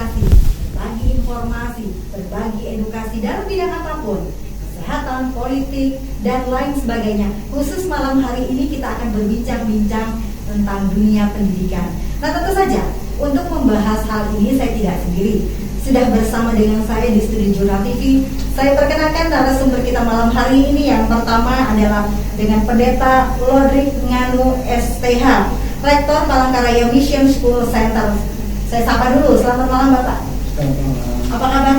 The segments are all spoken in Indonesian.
sosialisasi, berbagi informasi, berbagi edukasi dalam bidang apapun, kesehatan, politik, dan lain sebagainya. Khusus malam hari ini kita akan berbincang-bincang tentang dunia pendidikan. Nah, tentu saja untuk membahas hal ini saya tidak sendiri. Sudah bersama dengan saya di studio Jurnal TV. Saya perkenalkan narasumber kita malam hari ini. Yang pertama adalah dengan Pendeta Lodrik Nganu STH, Rektor Palangkaraya Mission School Center. Saya sapa dulu. Selamat malam Bapak. Selamat malam. Apa kabar?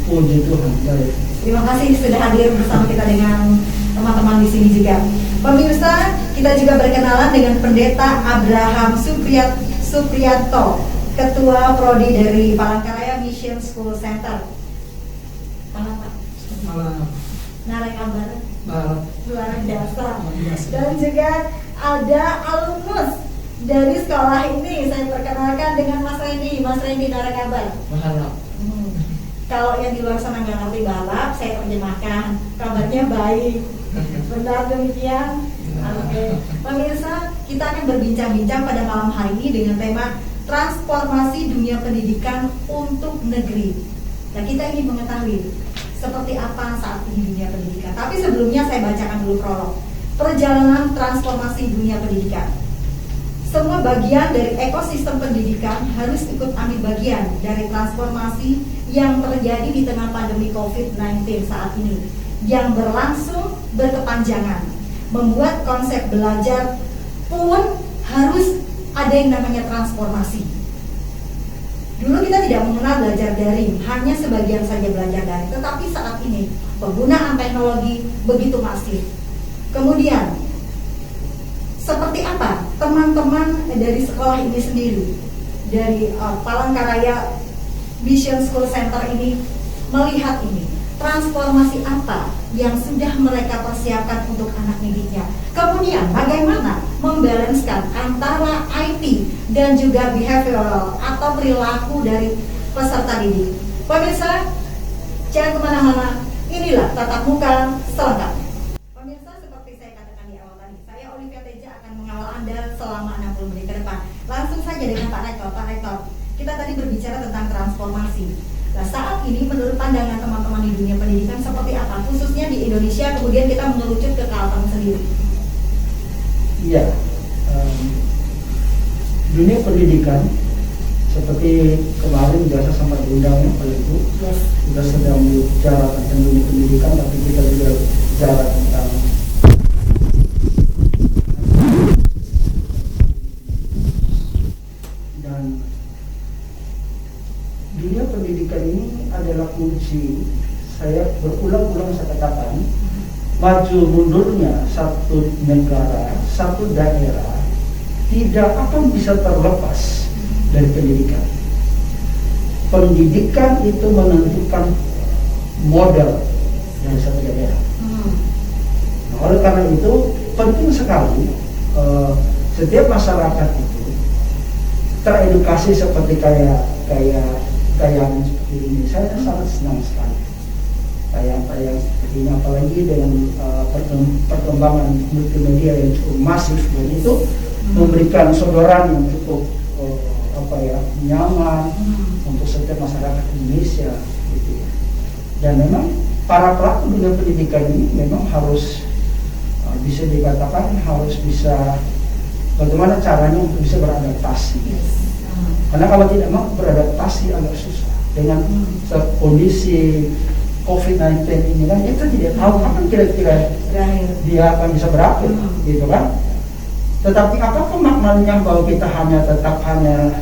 Puji Tuhan, baik. Terima kasih sudah hadir bersama kita dengan teman-teman di sini juga. Pemirsa, kita juga berkenalan dengan Pendeta Abraham Supriyanto, Ketua Prodi dari Palangkaraya Mission School Center. Malam Pak. Malam. Narai kabar? Malam. Luar biasa. Dan juga ada alumnus dari sekolah ini. Saya perkenalkan dengan Mas Randy. Mas Randy, narai kabar? Malam. Kalau yang di luar sana nggak ngerti balap, saya terjemahkan. Kabarnya baik. Benar demikian? Oke. Pemirsa, kita akan berbincang-bincang pada malam hari ini dengan tema transformasi dunia pendidikan untuk negeri. Nah, kita ingin mengetahui seperti apa saat ini dunia pendidikan. Tapi sebelumnya saya bacakan dulu prolog. Perjalanan transformasi dunia pendidikan. Semua bagian dari ekosistem pendidikan harus ikut ambil bagian dari transformasi yang terjadi di tengah pandemi COVID-19 saat ini, yang berlangsung berkepanjangan. Membuat konsep belajar pun harus ada yang namanya transformasi. Dulu kita tidak mengenal belajar daring, hanya sebagian saja belajar daring. Tetapi saat ini penggunaan teknologi begitu masif. Kemudian seperti apa teman-teman dari sekolah ini sendiri, dari Palangkaraya Mission School Center ini melihat ini, transformasi apa yang sudah mereka persiapkan untuk anak didiknya. Kemudian bagaimana membalanskan antara IT dan juga behavioral atau perilaku dari peserta didik. Pemirsa, jangan kemana-mana, inilah tatap muka selengkapnya. Pemirsa, seperti saya katakan di awal tadi, saya Olivia Teja akan mengawal Anda selama 60 menit ke depan. Langsung saja dengan Pak Rektor. Pak Rektor, kita tadi berbicara tentang transformasi. Nah, saat ini menurut pandangan teman-teman di dunia pendidikan seperti apa? Khususnya di Indonesia, kemudian kita mengerucut ke Kalteng sendiri. Iya, dunia pendidikan seperti kemarin biasa sama diundangnya Pak Ibu, kita sedang bicara tentang dunia pendidikan, tapi kita juga bicara tentang dan dunia pendidikan ini adalah kunci. Saya berulang-ulang saya katakan, maju mundurnya satu negara, satu daerah tidak akan bisa terlepas dari pendidikan. Pendidikan itu menentukan model dari satu daerah. Nah, oleh karena itu penting sekali setiap masyarakat itu teredukasi seperti kayak seperti ini. Saya sangat senang sekali tayang-tayang seperti ini, apalagi dengan perkembangan multimedia yang cukup masif, dan itu memberikan sodoran yang cukup nyaman untuk setiap masyarakat Indonesia gitu ya. Dan memang para pelaku dunia pendidikan ini memang harus bisa dikatakan harus bisa bagaimana caranya untuk bisa beradaptasi. Karena kalau tidak mau beradaptasi agak susah dengan kondisi COVID-19 ini kan, kita tidak tahu kapan kira-kira dia akan bisa berakhir, gitu kan? Tetapi apakah maknanya bahwa kita tetap hanya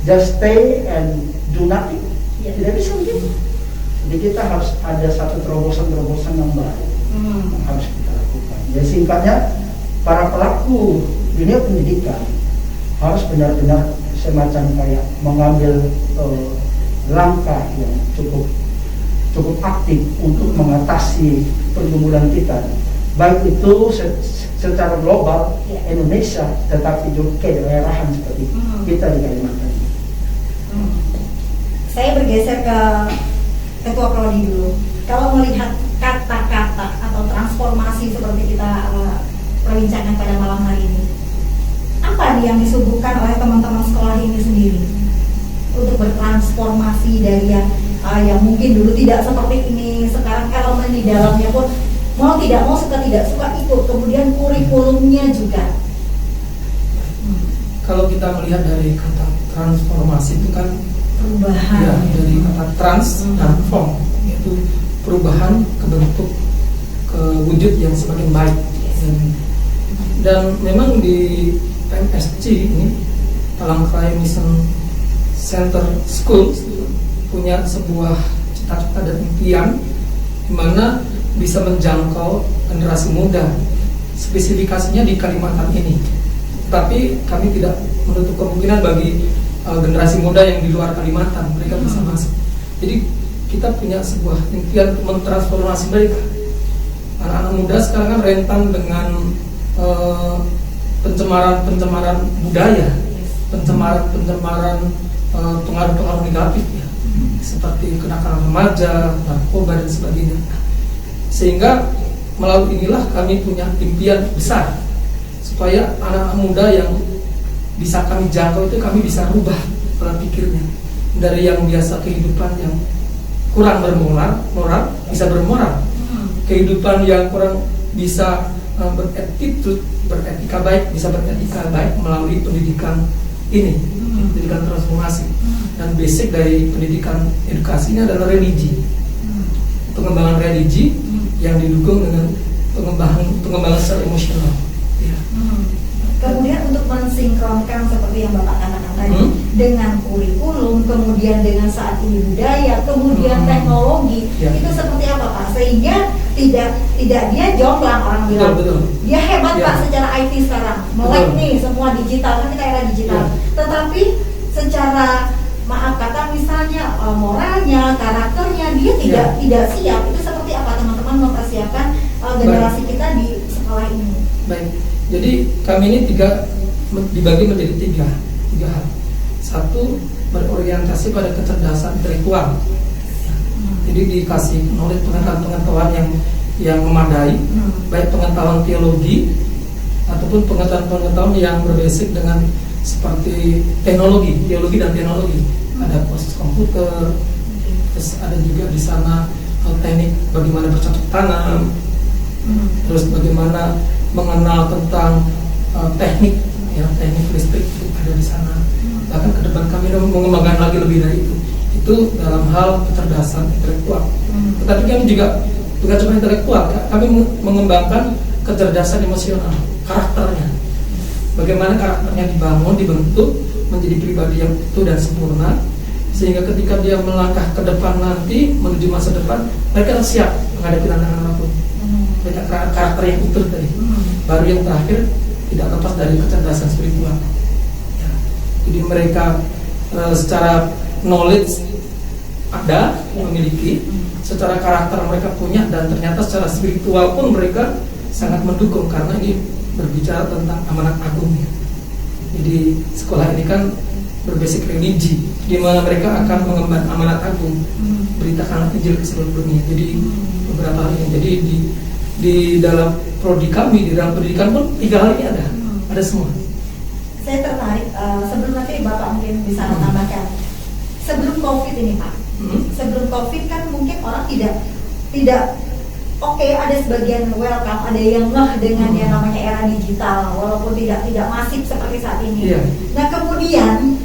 just stay and do nothing? Tidak bisa begitu. Jadi kita harus ada satu terobosan-terobosan yang baik yang harus kita lakukan. Jadi singkatnya, para pelaku dunia pendidikan harus benar-benar semacam kayak mengambil langkah yang cukup aktif untuk mengatasi pergumulan kita, baik itu secara global Indonesia, tetapi juga kedaerahan seperti kita di Kalimantan. Saya bergeser ke Ketua Prodi dulu. Kalau melihat kata-kata atau transformasi seperti kita perbincangkan pada malam hari ini, apa yang disuguhkan oleh teman-teman sekolah ini sendiri? untuk bertransformasi dari yang mungkin dulu tidak seperti ini, sekarang elemen di dalamnya pun mau tidak mau, suka tidak suka ikut, kemudian kurikulumnya juga. Kalau kita melihat dari kata transformasi itu kan Perubahan. ya, dari kata trans dan form, yaitu perubahan ke bentuk, ke wujud yang semakin baik. Dan memang di MSC ini, Palangkaraya Mission Center School, punya sebuah cita-cita dan impian di mana bisa menjangkau generasi muda. Spesifikasinya di Kalimantan ini, tapi kami tidak menutup kemungkinan bagi generasi muda yang di luar Kalimantan, mereka bisa masuk. Jadi kita punya sebuah impian untuk mentransformasi mereka. Anak-anak muda sekarang kan rentan dengan pencemaran budaya, pencemaran pengaruh-pengaruh negatif ya, seperti kenakalan remaja, narkoba dan sebagainya. Sehingga melalui inilah kami punya impian besar supaya anak-anak muda yang bisa kami jangkau itu kami bisa rubah pola pikirnya dari yang biasa kehidupan yang kurang bermoral bisa bermoral, kehidupan yang kurang bisa beretika baik bisa beretika baik melalui pendidikan ini, pendidikan transformasi. Dan basic dari pendidikan edukasi ini adalah religi, pengembangan religi yang didukung dengan pengembangan secara emosional. Ya. Kemudian untuk mensinkronkan seperti yang Bapak katakan tadi dengan kurikulum, kemudian dengan saat ini budaya, kemudian teknologi, itu seperti apa Pak? Sehingga tidak dia jomplang, orang bilang Betul. dia hebat Ya. Pak secara IT sekarang, melek nih semua digital, kan kita era digital. Ya. Tetapi secara maaf kata misalnya moralnya, karakternya dia tidak siap. Itu seperti apa teman-teman mempersiapkan generasi kita di sekolah ini? Baik. Jadi kami ini dibagi menjadi tiga hal. Satu, berorientasi pada kecerdasan intelektual. Jadi dikasih knowledge, pengetahuan yang memadai, baik pengetahuan teologi ataupun pengetahuan yang berbasic dengan seperti teologi dan teknologi. Ada proses komputer, terus ada juga di sana teknik bagaimana bercocok tanam, terus bagaimana mengenal tentang teknik listrik itu ada di sana. Bahkan ke depan kami mengembangkan lagi lebih dari itu dalam hal kecerdasan intelektual. Tetapi kami juga bukan cuma intelektual, kami mengembangkan kecerdasan emosional, karakternya. Bagaimana karakternya dibentuk menjadi pribadi yang utuh dan sempurna, sehingga ketika dia melangkah ke depan nanti menuju masa depan, mereka harus siap menghadapi tantangan apapun. Banyak karakter yang utuh tadi. Baru yang terakhir tidak lepas dari kecerdasan spiritual. Ya. Jadi mereka secara knowledge ada, memiliki, secara karakter mereka punya, dan ternyata secara spiritual pun mereka sangat mendukung karena ini berbicara tentang amanat agung. Jadi sekolah ini kan berbasic religi, di mana mereka akan mengemban amanat agung, beritakan Injil ke seluruh dunia. Jadi beberapa hal ini. Jadi di dalam prodi kami, di dalam pendidikan pun tiga hal ini ada semua. Saya tertarik sebelum nanti Bapak mungkin bisa menambahkan. Sebelum COVID ini Pak, sebelum COVID kan mungkin orang tidak oke, ada sebagian welcome, ada yang ngeh dengan yang namanya era digital, walaupun tidak masif seperti saat ini. Nah kemudian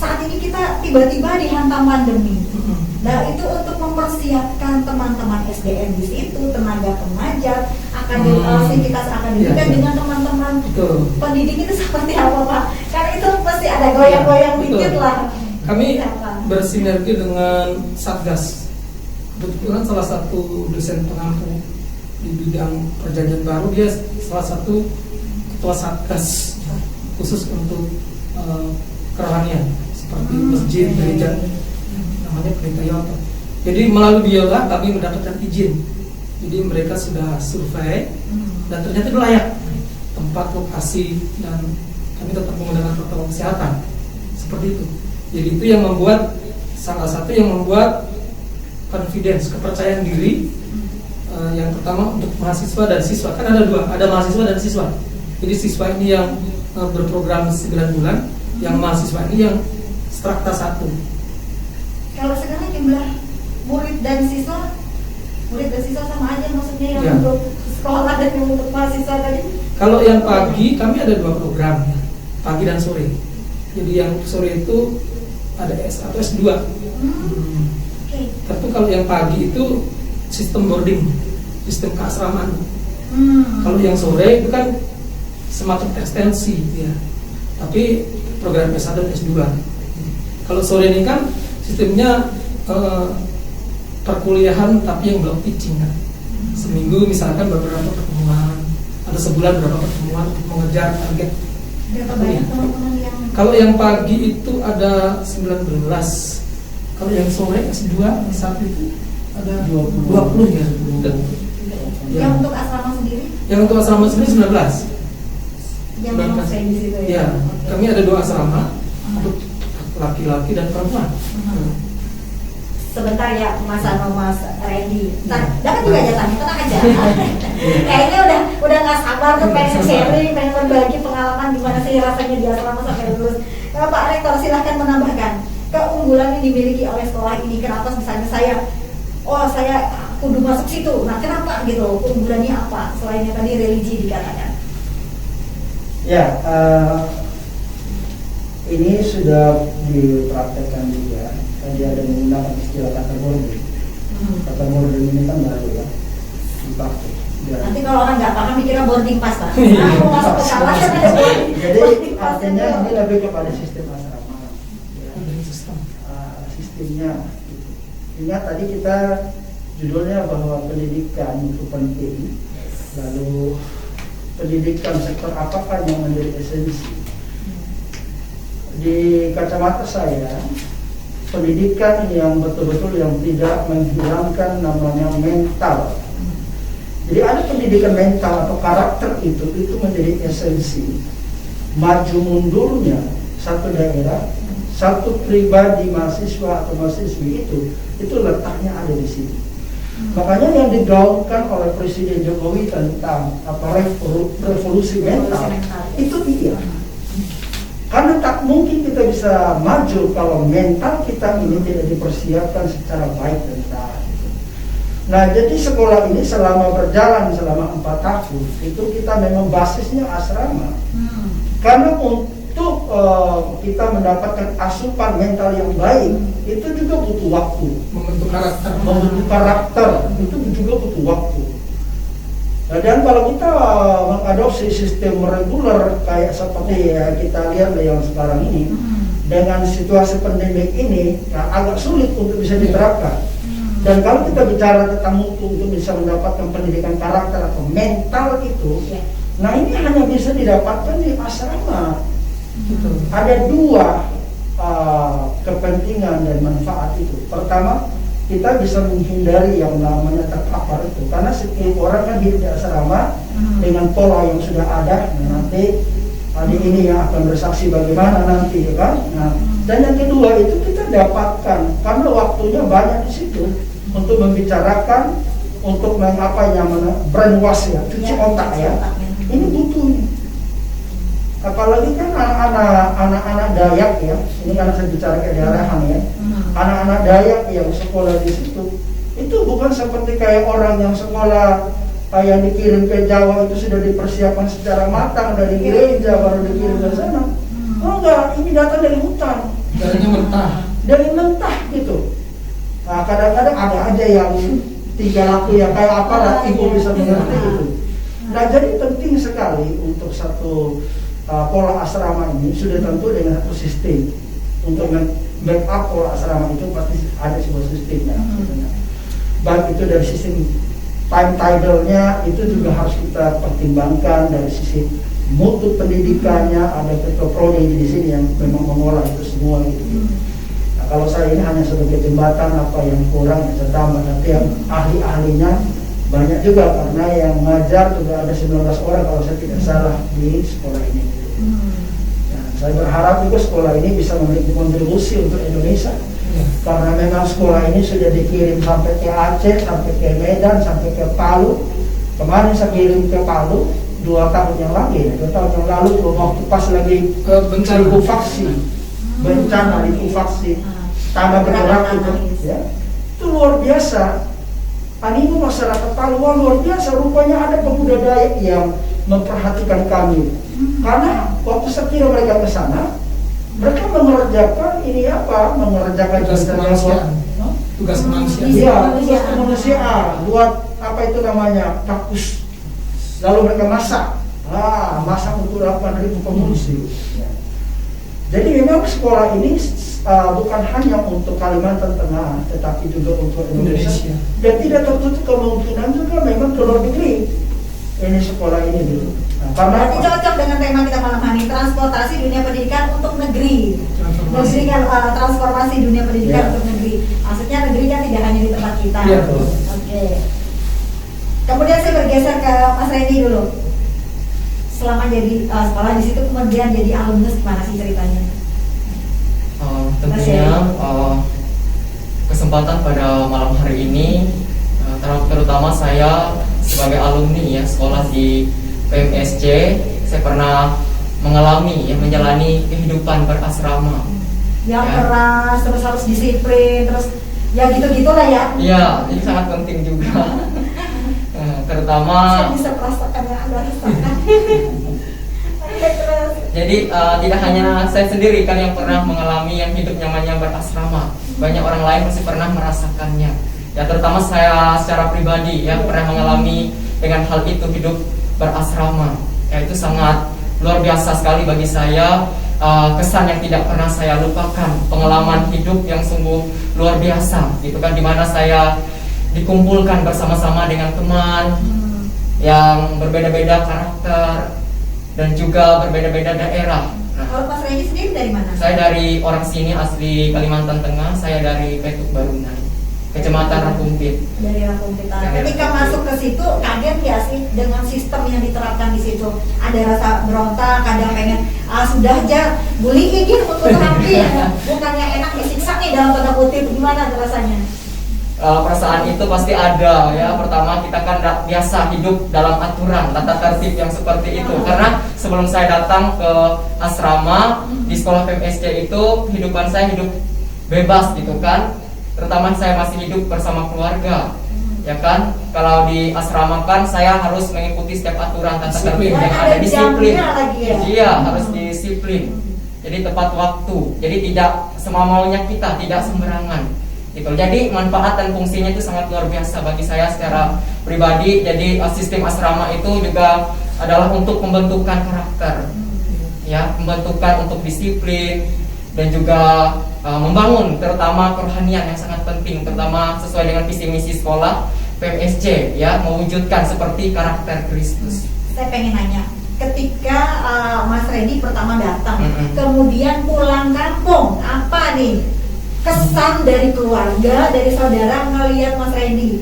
saat ini kita tiba-tiba dihantam pandemi. Nah itu untuk mempersiapkan teman-teman SDM di situ, tenaga pengajar, aktivitas akademika dengan teman-teman pendidik itu seperti apa Pak? Karena itu pasti ada goyang-goyang dikit lah. Kami bersinergi dengan Satgas. Kebetulan salah satu dosen pengampu di bidang perjanjian baru, dia salah satu ketua Satgas khusus untuk kerohanian seperti masjid, gereja, namanya Pelita Yoto. Jadi melalui biola kami mendapatkan izin. Jadi mereka sudah survei dan ternyata itu layak tempat, lokasi, dan kami tetap menggunakan protokol kesehatan seperti itu. Jadi itu yang membuat, salah satu yang membuat confidence, kepercayaan diri. Yang pertama untuk mahasiswa dan siswa, kan ada dua, ada mahasiswa dan siswa. Jadi siswa ini yang berprogram 9 bulan, yang mahasiswa ini yang strata 1. Kalau sekarang jumlah murid dan siswa sama aja maksudnya yang Ya. untuk sekolah dan yang untuk mahasiswa tadi. Kalau yang pagi kami ada 2 program, ya, pagi dan sore. Jadi yang sore itu ada S atau S2. Oke. Tapi kalau yang pagi itu sistem boarding, sistem keasramaan. Kalau yang sore itu kan semacam ekstensi, ya. Tapi program S1 dan S2. Kalau sore ini kan sistemnya perkuliahan tapi yang belum teaching kan. Seminggu misalkan beberapa pertemuan, atau sebulan berapa pertemuan untuk mengejar target. Berapa banyak teman-teman yang Kalau yang pagi itu ada 19. Kalau yang sore S2 S1 itu ada 20 ya. yang untuk asrama sendiri? Yang untuk asrama sendiri 19. Yang memang saya di situ Ya, ya. Oke. kami ada 2 asrama untuk laki-laki dan perempuan. Sebentar ya Mas Ano, Mas Randy. Dapat juga jatahnya, tenang aja. Kayaknya udah nggak sabar tuh pengen sharing, pengen berbagi pengalaman gimana sih rasanya di asrama sampai lulus. Pak Rektor silahkan menambahkan keunggulan yang dimiliki oleh sekolah ini. Kenapa misalnya saya kudu masuk situ. Nah kenapa gitu? Keunggulannya apa? Selain yang tadi religi dikatakan. Ya, ini sudah dipraktekkan juga. Tadi ada menggunakan istilah kata boarding. Kata boarding ini kan baru ya, dipakai. Ya. Nanti kalau orang nggak paham mikirnya boarding pass Pak. Iya. Nah, mau masuk ke kalah kan ada boarding. Jadi boarding pass artinya itu. ini lebih kepada sistem asrama. Ya. Sistem. Sistemnya. Gitu. Ingat tadi kita judulnya bahwa pendidikan itu penting. Lalu pendidikan sektor apakah yang menjadi esensi? Di kacamata saya, pendidikan yang betul-betul yang tidak menghilangkan namanya mental. Jadi ada pendidikan mental atau karakter itu menjadi esensi. Maju mundurnya satu daerah, satu pribadi mahasiswa atau mahasiswi itu letaknya ada di sini. Makanya yang digaungkan oleh Presiden Jokowi tentang revolusi mental itu iya. Karena tak mungkin kita bisa maju kalau mental kita ini tidak dipersiapkan secara baik dan benar. Nah, jadi sekolah ini selama berjalan selama 4 tahun itu kita memang basisnya asrama. Karena untuk kita mendapatkan asupan mental yang baik itu juga butuh waktu. Membentuk Karakter itu juga butuh waktu. Nah, dan kalau kita mengadopsi sistem reguler kayak seperti ya kita lihat yang sekarang ini dengan situasi pandemik ini agak sulit untuk bisa diterapkan. Dan kalau kita bicara tentang mutu untuk bisa mendapatkan pendidikan karakter atau mental itu, nah ini hanya bisa didapatkan di asrama. Ada 2 kepentingan dan manfaat itu. Pertama, kita bisa menghindari yang namanya terpapar itu, karena setiap orang kan hidup di asrama dengan pola yang sudah ada. Nah, nanti adik ini yang akan bersaksi bagaimana nanti, ya kan? Nah, dan yang kedua itu kita dapatkan karena waktunya banyak di situ untuk membicarakan, untuk brainwash ya, cuci otak ya. Ini butuh. Apalagi kan anak-anak Dayak ya, ini karena saya bicara ke daerahan ya, anak-anak Dayak yang sekolah di situ, itu bukan seperti kayak orang yang sekolah yang dikirim ke Jawa itu sudah dipersiapkan secara matang dari gereja baru dikirim ke sana. Oh enggak, ini datang dari hutan, dari mentah gitu. Nah, kadang-kadang ada aja yang 3 laku ya kayak apa lah, ibu bisa mengerti itu. Nah, jadi penting sekali untuk satu pola asrama ini sudah tentu dengan satu sistem. Untuk backup pola asrama itu pasti ada sebuah sistemnya. Baik itu dari sistem timetable-nya itu juga harus kita pertimbangkan, dari sisi mutu pendidikannya, ada ketua prodi di sini yang memang mengolah itu semua gitu. Nah, kalau saya ini hanya sebagai jembatan, apa yang kurang bisa tambah, tapi yang ahli-ahlinya banyak juga, karena yang mengajar juga ada 19 orang kalau saya tidak salah di sekolah ini. Nah, saya berharap juga sekolah ini bisa memiliki kontribusi untuk Indonesia, karena memang sekolah ini sudah dikirim sampai ke Aceh, sampai ke Medan, sampai ke Palu. Kemarin saya kirim ke Palu 2 tahun yang lalu, 2 tahun yang lalu waktu pas lagi bencana vaksin. bencana likuifaksi tanah bergerak itu, ya itu luar biasa. Animo masyarakat Talua luar biasa. Rupanya ada pemuda Dayak yang memperhatikan kami. Karena waktu sekira mereka ke sana, mereka mengerjakan ini apa? Mengerjakan Tugas kemanusiaan. Tugas kemanusiaan. Iya, tugas kemanusiaan. Buat apa itu namanya? Kakus. Lalu mereka masak. Masak untuk 8.000 pengungsi. Ya. Jadi memang sekolah ini bukan hanya untuk Kalimantan Tengah, tetapi juga untuk Indonesia. Dan tidak tertutup kemungkinan juga memang ke luar negeri. Ini sekolah ini dulu. Karena Berarti cocok dengan tema kita malam hari, transportasi dunia pendidikan untuk negeri. Transformasi. Negeri kan transformasi dunia pendidikan Ya. untuk negeri. Maksudnya negeri kan tidak hanya di tempat kita. Iya, betul. Oke. Kemudian saya bergeser ke Mas Randy dulu. Selama jadi sekolah di situ kemudian jadi alumnus, gimana sih ceritanya? Tentunya kesempatan pada malam hari ini, terutama saya sebagai alumni ya sekolah di PMSC, saya pernah mengalami ya menjalani kehidupan berasrama. Yang Ya. keras, terus harus disiplin, terus ya gitu-gitulah ya. Iya, ini sangat penting juga. Terutama Saya bisa merasakan yang Anda rasakan. Oke, terus. jadi tidak hanya saya sendiri kan yang pernah mengalami yang hidup nyamannya berasrama. Banyak orang lain pasti pernah merasakannya. Ya terutama saya secara pribadi ya pernah mengalami dengan hal itu hidup berasrama. Ya itu sangat luar biasa sekali bagi saya. Kesan yang tidak pernah saya lupakan, pengalaman hidup yang sungguh luar biasa gitu kan, dimana saya dikumpulkan bersama-sama dengan teman yang berbeda-beda karakter dan juga berbeda-beda daerah. Nah, Kalau Mas Randy sendiri dari mana? saya dari orang sini asli Kalimantan Tengah, saya dari Petuk Barunan, Kecamatan Rakumpit. Dari Rakumpit. Dari Ketika Rakumpit. masuk ke situ, kaget ya sih dengan sistem yang diterapkan di situ. Ada rasa berontak, kadang pengen sudah aja bully izin untuk terapi ya. Bukannya enak disiksa nih dalam tanda kutip, gimana tuh rasanya? Perasaan itu pasti ada ya. Pertama kita kan biasa hidup dalam aturan tata tertib yang seperti itu. Karena sebelum saya datang ke asrama di sekolah PMSC itu kehidupan saya hidup bebas gitu kan. Terutama saya masih hidup bersama keluarga. Ya kan, kalau di asrama kan saya harus mengikuti setiap aturan tata tertib Disiplin. yang Dan ada, disiplin. jamnya lagi ya. Iya, harus disiplin. Jadi tepat waktu. Jadi tidak semau maunya kita, tidak sembarangan. Gitu. Jadi manfaat dan fungsinya itu sangat luar biasa bagi saya secara pribadi. Jadi sistem asrama itu juga adalah untuk pembentukan karakter, ya, pembentukan untuk disiplin dan juga membangun terutama kerohanian yang sangat penting, terutama sesuai dengan visi misi sekolah PMSC, ya, mewujudkan seperti karakter Kristus. Saya pengen nanya, ketika Mas Randy pertama datang, Mm-mm. kemudian pulang kampung, apa nih kesan dari keluarga, dari saudara ngelihat Mas Randy?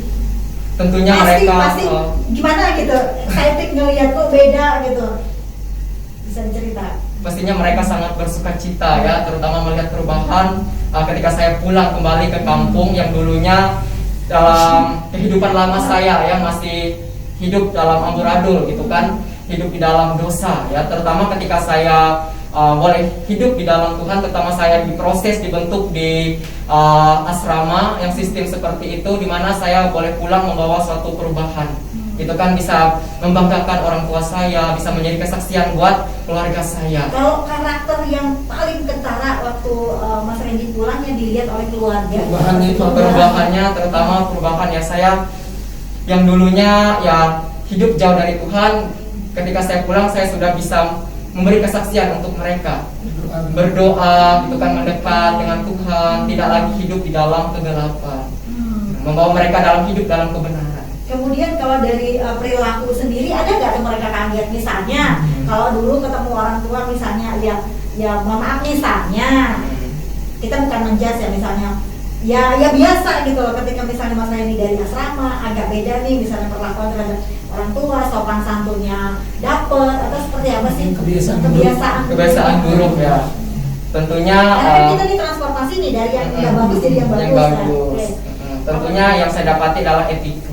Tentunya Pasti mereka gimana gitu, saya ngelihat kok beda gitu. Bisa dicerita? pastinya mereka sangat bersuka cita ya, terutama melihat perubahan ketika saya pulang kembali ke kampung yang dulunya dalam kehidupan lama saya ya masih hidup dalam amburadul gitu kan, hidup di dalam dosa ya, terutama ketika saya boleh hidup di dalam Tuhan, terutama saya diproses dibentuk di asrama yang sistem seperti itu, di mana saya boleh pulang membawa suatu perubahan. Itu kan bisa membanggakan orang tua saya, bisa menjadi kesaksian buat keluarga saya. Kalau karakter yang paling kentara waktu Mas Randy pulang yang dilihat oleh keluarga, Perubahannya itu apa? Perubahannya terutama perubahan ya, saya yang dulunya ya hidup jauh dari Tuhan, ketika saya pulang saya sudah bisa memberi kesaksian untuk mereka, berdoa gitu kan, mendekat dengan Tuhan, tidak lagi hidup di dalam kegelapan, membawa mereka dalam hidup dalam kebenaran. Kemudian kalau dari perilaku sendiri ada nggak tuh mereka kaget? Misalnya kalau dulu ketemu orang tua misalnya ya mohon maaf misalnya kita bukan menjudge ya, misalnya ya biasa gitu loh, ketika misalnya Mas Randy dari asrama agak beda nih misalnya perlakuan terhadap orang tua, sopan santunnya dapet atau seperti apa sih Kebiasaan buruk ya. Tentunya karena kan kita nih transformasi nih dari yang nggak bagus jadi yang bagus, kan? bagus. Oke. Tentunya yang saya dapati adalah etika.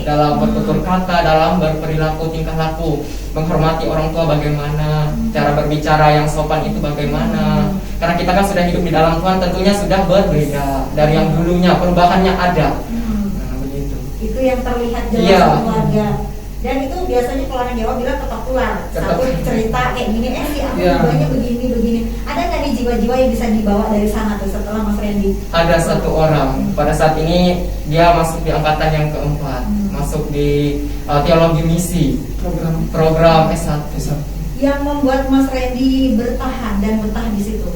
dalam bertutur kata, dalam berperilaku, tingkah laku, menghormati orang tua bagaimana, cara berbicara yang sopan itu bagaimana. Karena kita kan sudah hidup di dalam Tuhan, tentunya sudah berbeda dari yang dulunya, perubahannya ada. Nah, begitu. Itu yang terlihat jelas Iya. di keluarga. Dan itu biasanya kalau orang Jawa bilang ketok tular. Satu cerita kayak gini, si aku Iya. jiwanya begini. Ada nggak nih jiwa-jiwa yang bisa dibawa dari sana tuh setelah Mas Randy? Ada satu orang pada saat ini dia masuk di angkatan yang keempat, masuk di teologi misi, program S1. Yang membuat Mas Randy bertahan dan betah di situ.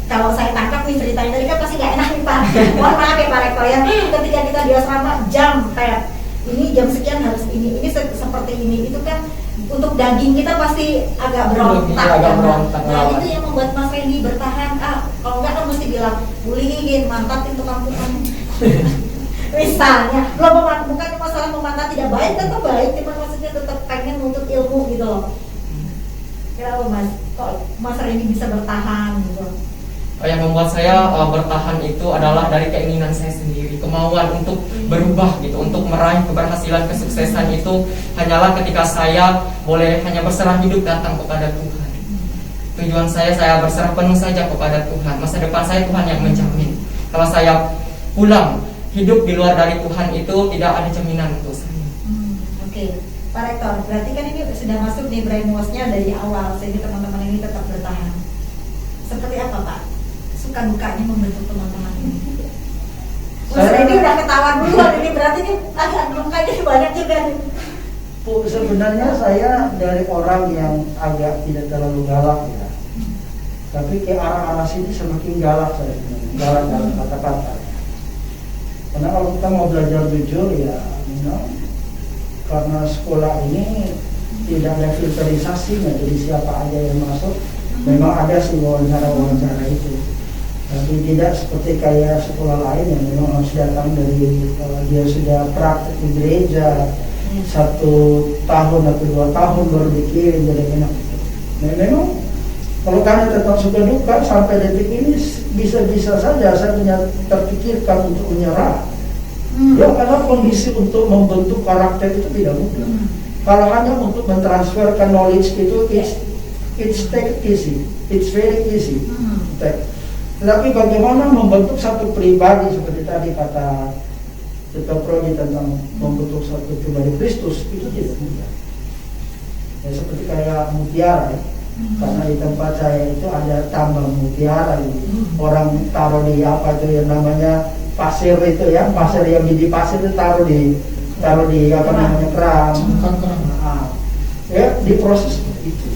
Kalau saya tangkap nih ceritanya tadi kan pasti nggak enak nih Pak. Mohon maaf ya Pak Rektor ya. Ketika kita di asrama jam kayak ini jam sekian harus ini seperti ini, itu kan untuk daging kita pasti agak berontak. Agak berontak. Nah itu yang membuat Mas Randy bertahan. Kalau enggak kan mesti bilang buliin, mantatin tukang kamu. Misalnya, bukan masalah memantah tidak baik, tetap baik, cuma maksudnya tetap pengen nuntut ilmu gitu loh. Kenapa Mas? Kok Mas Randy bisa bertahan gitu? Yang membuat saya bertahan itu adalah dari keinginan saya sendiri, kemauan untuk berubah gitu, untuk meraih keberhasilan, kesuksesan itu hanyalah ketika saya boleh hanya berserah hidup datang kepada Tuhan. Tujuan saya berserah penuh saja kepada Tuhan. Masa depan saya Tuhan yang menjamin. Kalau saya pulang hidup di luar dari Tuhan itu tidak ada jaminan untuk saya. Oke. Pak Rektor, berarti kan ini sudah masuk di brainwash-nya dari awal, sehingga teman-teman ini tetap bertahan. Seperti apa Pak? Suka dukanya membentuk teman-teman ini. Mas Randy udah ketawa duluan ini, berarti ini agak dukanya banyak juga nih. Bu, sebenarnya saya dari orang yang agak tidak terlalu galak ya, tapi ke arah-arah sini semakin galak saya sebenarnya, galak dalam kata-kata. Karena kalau kita mau belajar jujur ya, karena sekolah ini tidak ada filterisasinya, jadi siapa aja yang masuk, memang ada sih wawancara itu. Tapi tidak seperti kayak sekolah lain yang memang harus datang dari dia sudah praktek di gereja 1 tahun atau 2 tahun baru dikirim jadi enak. Nah, memang kalau kalian tetap suka duka sampai detik ini bisa-bisa saja saya terpikirkan untuk menyerah. Ya karena kondisi untuk membentuk karakter itu tidak mudah. Kalau hanya untuk mentransferkan knowledge itu it's take easy, it's very easy. Tetapi bagaimana membentuk satu pribadi seperti tadi kata Dr. Prodi tentang membentuk satu pribadi Kristus itu tidak mudah. Ya seperti kayak mutiara ya. Karena di tempat saya itu ada tambang mutiara ini. Orang taruh di apa itu yang namanya pasir itu ya, pasir yang biji pasir itu taruh di apa namanya keran. Nah, ya diproses seperti itu.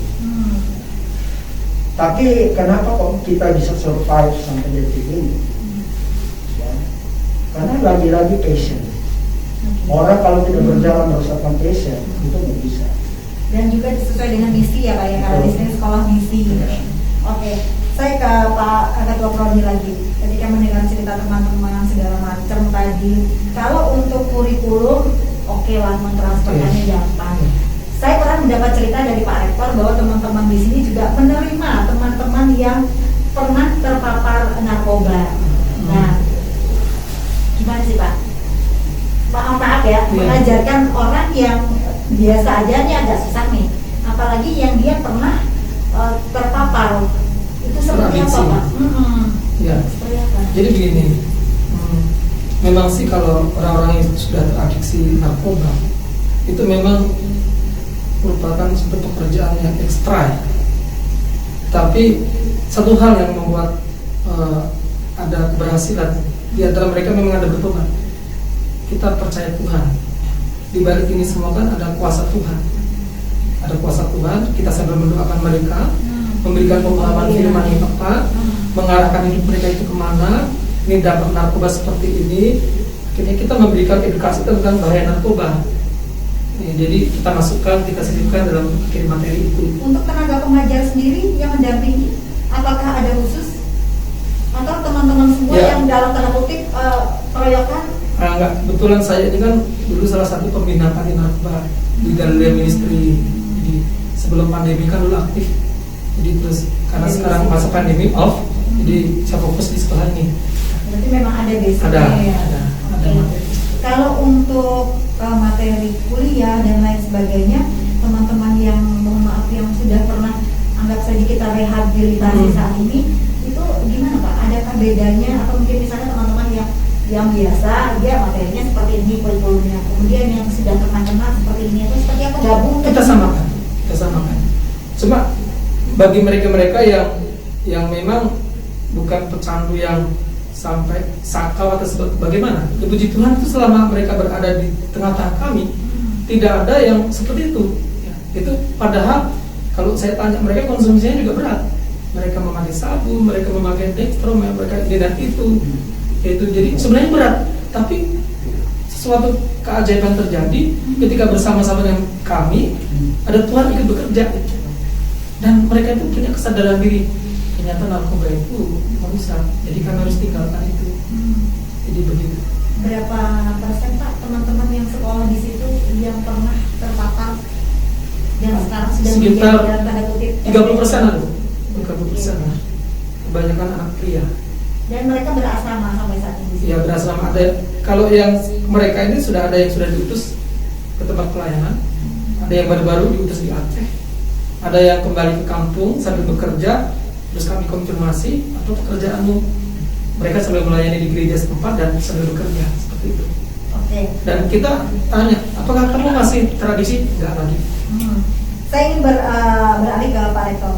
Tapi kenapa kok kita bisa survive sampai detik ini? Ya. Karena lagi-lagi passion. Orang kalau tidak berjalan berdasarkan passion itu nggak bisa. Dan juga sesuai dengan misi ya Pak ya, karena di sini sekolah misi. Oke, saya ke Pak Ketua Prodi lagi. Ketika mendengar cerita teman-teman segala macam tadi, kalau untuk kurikulum, oke lah mentransferkannya gampang. Saya pernah mendapat cerita dari Pak Rektor bahwa teman-teman di sini juga menerima teman-teman yang pernah terpapar narkoba. Nah, gimana sih Pak? Maaf ya, mengajarkan orang yang biasa aja ini agak susah nih. Apalagi yang dia pernah terpapar. Itu seperti apa Pak? Ya. Seperti apa? Jadi begini, memang sih kalau orang-orang yang sudah teradiksi narkoba itu memang merupakan sebuah pekerjaan yang ekstra. Tapi satu hal yang membuat ada keberhasilan di antara mereka memang ada bertobat. Kita percaya Tuhan. Di balik ini semua kan ada kuasa Tuhan. Ada kuasa Tuhan. Kita sambil mendoakan mereka, memberikan pemahaman firman yang tepat, mengarahkan hidup mereka itu kemana. Ini dapat narkoba seperti ini. Akhirnya kita memberikan edukasi tentang bahaya narkoba. Jadi kita masukkan, kita selipkan dalam kirim materi itu. Untuk tenaga pengajar sendiri yang mendampingi, apakah ada khusus atau teman-teman semua yang dalam tanda kutip keroyokan? Enggak, kebetulan saya ini kan dulu salah satu pembina anti narkoba di Galilea Ministry. Jadi sebelum pandemi kan dulu aktif. Jadi terus karena sekarang masa pandemi off, jadi saya fokus di sekolah ini. Berarti memang ada basicnya Ada, ya. ada. Kalau untuk materi kuliah dan lain sebagainya, teman-teman yang mohon maaf yang sudah pernah anggap saja kita rehabilitasi saat ini, itu gimana Pak? Adakah bedanya atau mungkin misalnya teman-teman yang biasa dia materinya seperti ini kurikulumnya, kemudian yang sudah kena seperti ini itu seperti apa, gabung Kita samakan. Cuma bagi mereka-mereka yang memang bukan pecandu yang sampai sakau atau bagaimana, ya puji Tuhan itu selama mereka berada di tengah-tengah kami tidak ada yang seperti itu ya. Itu padahal kalau saya tanya mereka konsumsinya juga berat, mereka memakai sabu, mereka memakai dextro, mereka ini dan itu jadi sebenarnya berat, tapi sesuatu keajaiban terjadi ketika bersama-sama dengan kami, ada Tuhan ikut bekerja dan mereka itu punya kesadaran diri, ternyata narkoba itu merusak, jadi kami harus tinggalkan itu. Jadi begitu. Berapa persen Pak teman-teman yang sekolah di situ yang pernah terpapar dan sekarang sudah Sekitar menjadi dalam tanda kutip 30% ada, 30% lah. Kebanyakan anak pria. dan mereka berasrama sampai saat ini? Ya berasrama ada. Kalau yang mereka ini sudah ada yang sudah diutus ke tempat pelayanan, ada yang baru-baru diutus di Aceh, ada yang kembali ke kampung sambil bekerja, terus kami konfirmasi atau pekerjaanmu, mereka sambil melayani di gereja setempat dan sambil bekerja seperti itu. Oke. Dan kita tanya, apakah kamu masih tradisi? Enggak lagi. Saya ingin beralih ke Pak Rektor.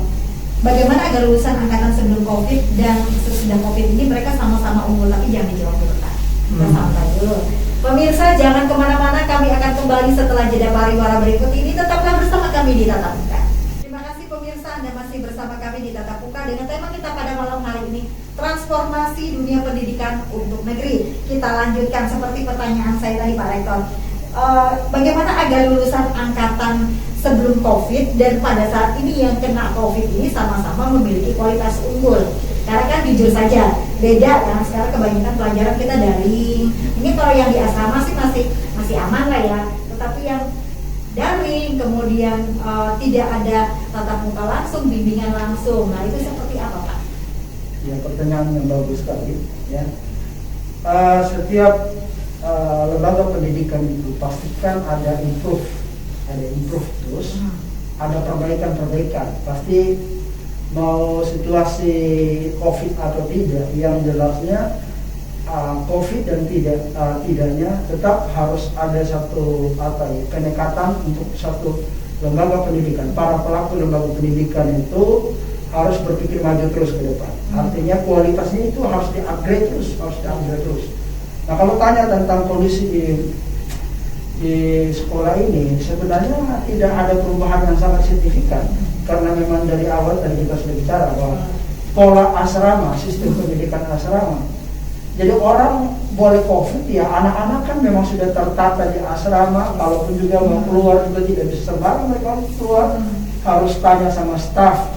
Bagaimana agar lulusan angkatan sebelum COVID dan sesudah COVID ini mereka sama-sama unggul, tapi jangan dijawab dulu Pak. Kita santai dulu. Pemirsa jangan kemana-mana, kami akan kembali setelah jeda pariwara berikut ini. Tetaplah bersama kami di Tatap Muka. Terima kasih pemirsa, Anda masih bersama kami di Tatap Muka dengan tema kita pada malam hari ini, transformasi dunia pendidikan untuk negeri. Kita lanjutkan seperti pertanyaan saya tadi Pak Rektor. Bagaimana agar lulusan angkatan sebelum COVID dan pada saat ini yang kena COVID ini sama-sama memiliki kualitas unggul? Karena kan jujur saja beda kan, sekarang kebanyakan pelajaran kita daring. Ini kalau yang di asrama sih masih aman lah ya, tetapi yang daring kemudian tidak ada tatap muka langsung, bimbingan langsung. Nah itu seperti apa Pak? Ya, pertanyaan yang bagus sekali ya. Setiap lembaga pendidikan itu pastikan ada improve terus, ada perbaikan pasti, mau situasi COVID atau tidak, yang jelasnya COVID dan tidaknya tetap harus ada satu pendekatan untuk satu lembaga pendidikan. Para pelaku lembaga pendidikan itu harus berpikir maju terus ke depan. Artinya kualitasnya itu harus di-upgrade terus. Nah kalau tanya tentang kondisi di sekolah ini, sebenarnya tidak ada perubahan yang sangat signifikan, karena memang dari awal tadi kita sudah bicara bahwa pola asrama, sistem pendidikan asrama. Jadi orang boleh COVID ya, anak-anak kan memang sudah tertata di asrama, kalaupun juga mau keluar juga tidak bisa sembarang mereka keluar, harus tanya sama staf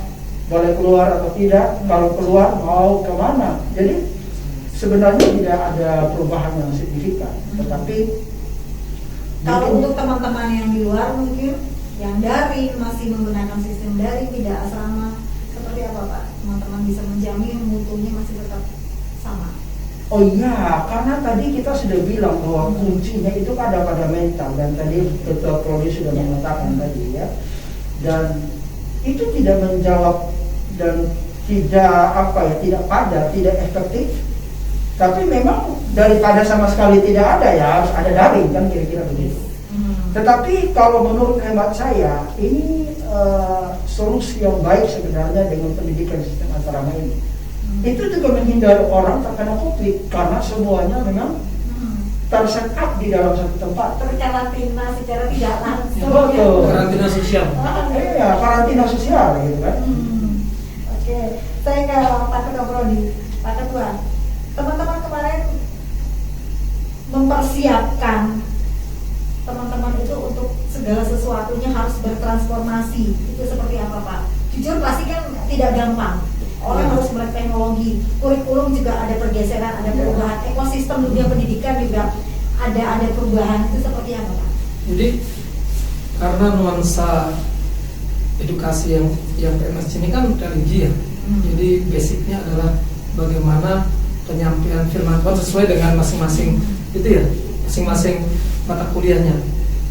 boleh keluar atau tidak, kalau keluar mau kemana. Jadi sebenarnya tidak ada perubahan yang signifikan, tetapi kalau untuk teman-teman yang di luar mungkin yang daring masih menggunakan sistem daring tidak asrama, seperti apa Pak? Teman-teman bisa menjamin mutunya masih tetap sama? Oh iya, karena tadi kita sudah bilang bahwa kuncinya itu ada pada mental, dan tadi Ketua Prodi sudah mengatakan tadi ya, dan itu tidak menjawab dan tidak padat, tidak efektif. Tapi memang daripada sama sekali tidak ada ya harus ada daring kan, kira-kira begitu. Tetapi kalau menurut hemat saya ini solusi yang baik sebenarnya dengan pendidikan sistem asrama ini. Itu juga menghindari orang terkena COVID, karena semuanya memang tersekat di dalam satu tempat. Terkarantina secara tidak langsung. Betul. Karantina sosial. Iya, karantina sosial gitu kan. Oke, saya ke Pak Ketua Prodi. Pak Ketua, teman-teman kemarin mempersiapkan teman-teman itu untuk segala sesuatunya harus bertransformasi. Itu seperti apa Pak? Jujur pasti kan tidak gampang. Orang harus melek teknologi, kurikulum juga ada pergeseran, ada perubahan, ekosistem dunia pendidikan juga ada perubahan. Itu seperti apa Pak? Jadi karena nuansa edukasi yang PMS ini kan religi ya. Jadi basicnya adalah bagaimana penyampaian firman Tuhan sesuai dengan masing-masing itu ya, masing-masing mata kuliahnya.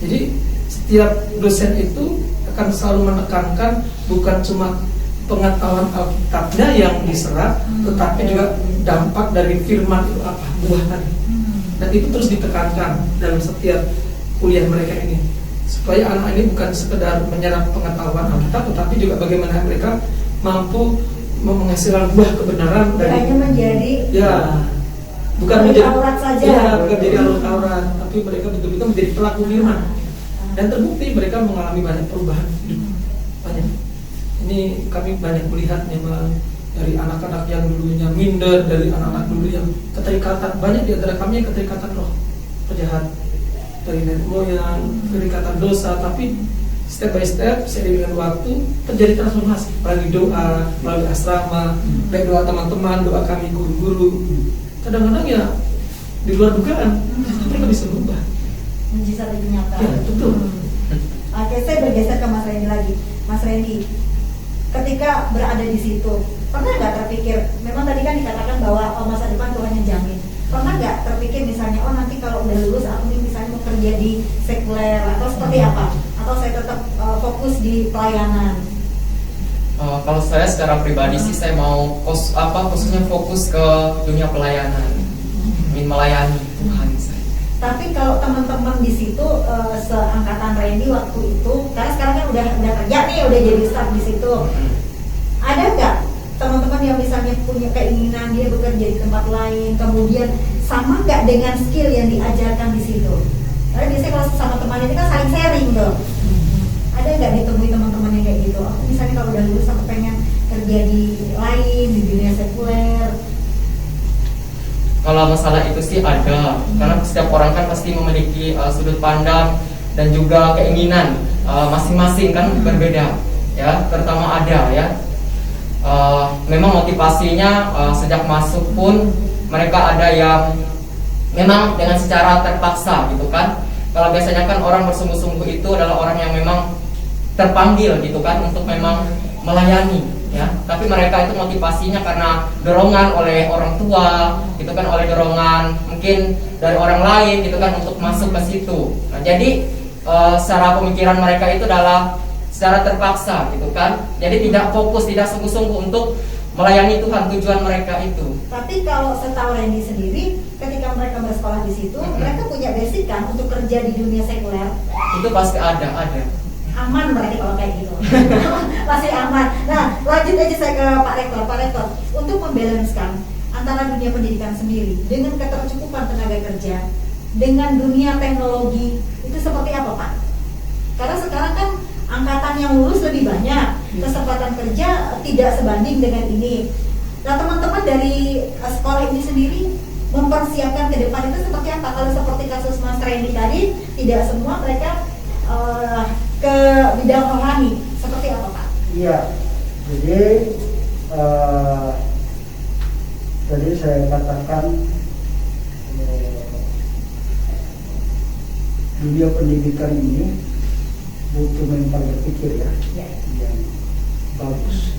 Jadi setiap dosen itu akan selalu menekankan bukan cuma pengetahuan Alkitabnya yang diserap, tetapi juga dampak dari firman itu apa, buah tadi. Dan itu terus ditekankan dalam setiap kuliah mereka ini, supaya anak ini bukan sekedar menyerap pengetahuan Alkitab, tetapi juga bagaimana mereka mampu menghasilkan buah kebenaran dari Hanya menjadi ya, bukan dari menjadi Taurat saja. ya, bukan jadi alur Taurat, tapi mereka betul-betul menjadi pelaku firman. Dan terbukti mereka mengalami banyak perubahan hidup. Banyak. Ini kami banyak melihat memang dari anak-anak yang dulunya minder, dari anak-anak dulu yang keterikatan, banyak di antara kami yang keterikatan roh penjahat, dari nenek moyang, keterikatan dosa, tapi step by step seiring dengan waktu terjadi transformasi melalui doa, melalui asrama, baik doa teman-teman, doa kami guru-guru. Kadang-kadang ya di luar dugaan, mereka bisa berubah. mujizat itu nyata. Ya, betul. Oke, saya bergeser ke Mas Randy lagi. Mas Randy, ketika berada di situ, pernah nggak terpikir? Memang tadi kan dikatakan bahwa masa depan Tuhan yang jamin. Pernah nggak terpikir misalnya, nanti kalau udah lulus aku nih misalnya mau kerja di sekuler atau seperti apa? Atau saya tetap fokus di pelayanan? Kalau saya secara pribadi sih saya mau khususnya fokus ke dunia pelayanan, ingin melayani Tuhan saya. Tapi kalau teman-teman di situ seangkatan Randy waktu itu, karena sekarang kan udah kerja nih, udah jadi staff di situ, ada nggak teman-teman yang misalnya punya keinginan dia bekerja di tempat lain, kemudian sama nggak dengan skill yang diajarkan di situ? Karena biasanya kalau sama teman ini kan saling sharing tuh. Ada nggak ditemui teman-teman yang kayak gitu? Aku misalnya kalau udah lulus aku pengen kerja di lain, di dunia sekuler. Kalau masalah itu sih ada, karena setiap orang kan pasti memiliki sudut pandang dan juga keinginan masing-masing kan berbeda, ya. Terutama ada ya. Memang motivasinya sejak masuk pun mereka ada yang memang dengan secara terpaksa gitu kan. Kalau biasanya kan orang bersungguh-sungguh itu adalah orang yang memang terpanggil gitu kan untuk memang melayani, ya. Tapi mereka itu motivasinya karena dorongan oleh orang tua, gitu kan, oleh dorongan mungkin dari orang lain gitu kan untuk masuk ke situ. Nah, jadi secara pemikiran mereka itu adalah secara terpaksa gitu kan. Jadi tidak fokus, tidak sungguh-sungguh untuk melayani Tuhan, tujuan mereka itu. Tapi kalau setahu Randy sendiri, ketika mereka bersekolah di situ, mereka punya basic kan untuk kerja di dunia sekuler. Itu pasti ada. Aman berarti kalau kayak gitu. Masih aman. Nah, lanjut aja saya ke Pak Rektor. Pak Rektor, untuk membalancekan antara dunia pendidikan sendiri dengan ketercukupan tenaga kerja, dengan dunia teknologi, itu seperti apa Pak? Karena sekarang kan angkatan yang lulus lebih banyak, kesempatan kerja tidak sebanding dengan ini. Nah, teman-teman dari sekolah ini sendiri mempersiapkan ke depan itu seperti apa? Kalau seperti kasus Mas Randy tadi, tidak semua mereka ke bidang rohani, seperti apa Pak? Iya, jadi tadi saya katakan dunia pendidikan ini butuh mental berpikir ya, yang bagus.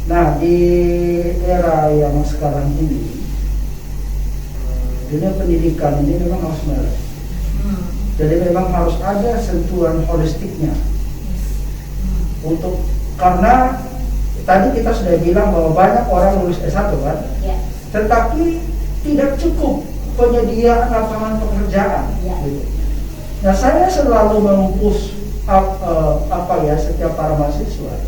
Nah, di era yang sekarang ini dunia pendidikan ini memang harus melek. Jadi memang harus ada sentuhan holistiknya untuk, karena tadi kita sudah bilang bahwa banyak orang lulus S1 kan, tetapi tidak cukup penyediaan lapangan pekerjaan. Gitu. Nah, saya selalu mempush setiap para mahasiswa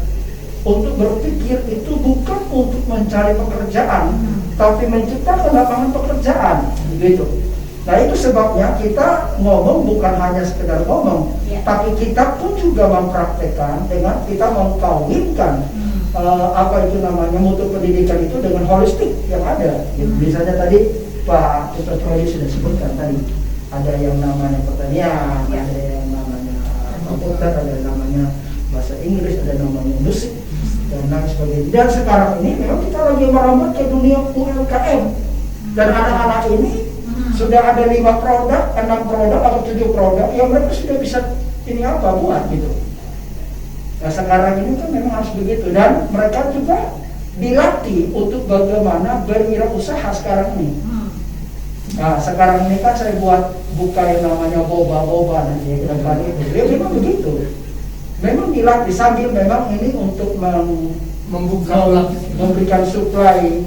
untuk berpikir itu bukan untuk mencari pekerjaan, tapi menciptakan lapangan pekerjaan, gitu. Nah, itu sebabnya kita ngomong bukan hanya sekedar ngomong, tapi kita pun juga mempraktekkan dengan kita mengkawinkan mutu pendidikan itu dengan holistik yang ada. Gitu. Misalnya tadi Pak Dr. Troy sudah sebutkan tadi, ada yang namanya pertanian, ada yang namanya komputer, ada yang namanya bahasa Inggris, ada yang namanya musik, dan lain sebagainya. Dan sekarang ini memang kita lagi merambut ke dunia UMKM, dan anak-anak ini sudah ada 5 produk, 6 produk atau 7 produk yang mereka sudah bisa buat gitu. Nah, sekarang ini kan memang harus begitu, dan mereka juga dilatih untuk bagaimana berwirausaha sekarang ini. Nah sekarang ini kan saya buka yang namanya boba nanti ke depan itu. Ya memang begitu. Memang dilatih sambil memang ini untuk memberikan supply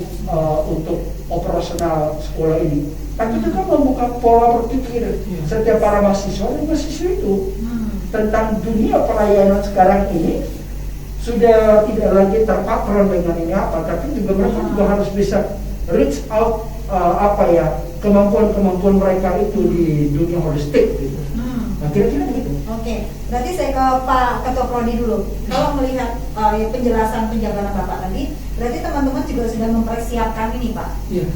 untuk operasional sekolah ini. Tapi itu kan membuka pola berpikir setiap para mahasiswa dan mahasiswa itu tentang dunia pelayanan sekarang ini sudah tidak lagi terpatron dengan ini apa, tapi juga mereka juga harus bisa reach out kemampuan mereka itu di dunia holistik gitu. Nah kira-kira begitu. Oke, berarti saya ke Pak Ketua Prodi dulu. Kalau melihat penjelasan penjabaran Bapak tadi, berarti teman-teman juga sudah mempersiapkan ini, Pak. Iya,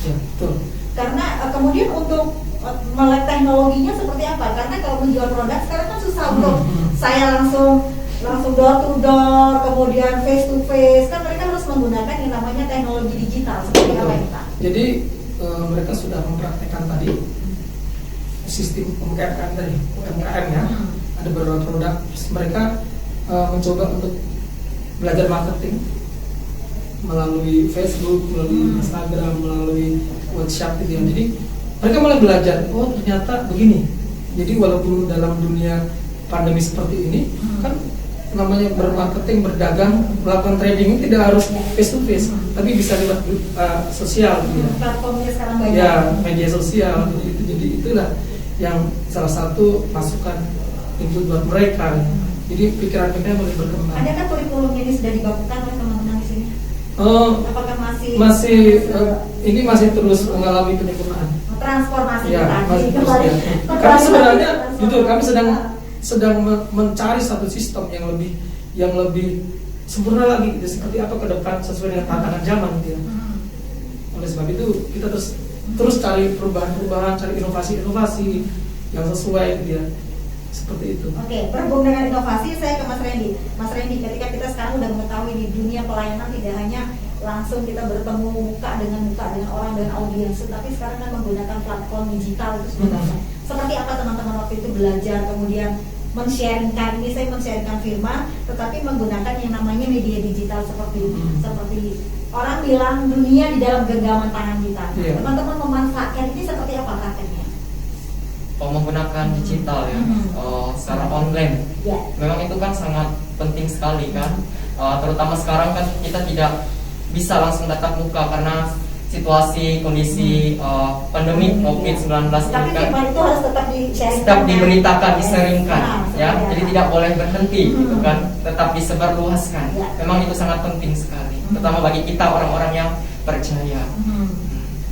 betul. Karena kemudian untuk melek teknologinya seperti apa? Karena kalau menjual produk sekarang kan susah untuk saya langsung door to door, kemudian face to face. Kan mereka harus menggunakan yang namanya teknologi digital seperti apa ini, Pak? Jadi mereka sudah mempraktekkan tadi sistem UMKM tadi, UMKM ya. Ada beberapa produk. Terus mereka mencoba untuk belajar marketing melalui Facebook, melalui Instagram, melalui WhatsApp gitu ya. Jadi mereka mulai belajar, oh ternyata begini. Jadi walaupun dalam dunia pandemi seperti ini kan namanya bermarketing, berdagang, melakukan trading itu tidak harus face to face, tapi bisa lewat sosial gitu ya. Platformnya sekarang banyak. Ya, media sosial gitu. Jadi itulah yang salah satu masukan input buat mereka. Jadi pikiran-pikiran mulai berkembang. Adakah kurikulum ini sudah dibakukan oleh teman-teman di sini? Apakah ini masih terus mengalami penyempurnaan. Transformasi Ya, tadi masih terus kembali. ya. Kami sebenarnya jujur kami sedang mencari satu sistem yang lebih sempurna lagi gitu, seperti apa ke depan sesuai dengan tantangan zaman gitu ya. Oleh sebab itu kita terus cari perubahan-perubahan, cari inovasi-inovasi yang sesuai gitu ya. Seperti itu. Oke, berhubung dengan inovasi, saya ke Mas Randy. Mas Randy, ketika kita sekarang udah mengetahui di dunia pelayanan tidak hanya langsung kita bertemu muka dengan orang dengan audiens, tapi sekarang kan menggunakan platform digital itu sebenarnya. Seperti apa teman-teman waktu itu belajar, kemudian men-sharingkan ini, saya men-sharingkan firman, tetapi menggunakan yang namanya media digital seperti orang bilang dunia di dalam genggaman tangan kita. Teman-teman memanfaatkan ini seperti apa prakteknya? Menggunakan digital ya, secara online. Memang itu kan sangat penting sekali kan, terutama sekarang kan kita tidak bisa langsung tatap muka karena situasi kondisi pandemi COVID-19 ini kan itu harus tetap diberitakan, diseringkan ya, jadi tidak boleh berhenti gitu kan, tetap disebarluaskan. Memang itu sangat penting sekali, terutama bagi kita orang-orang yang percaya.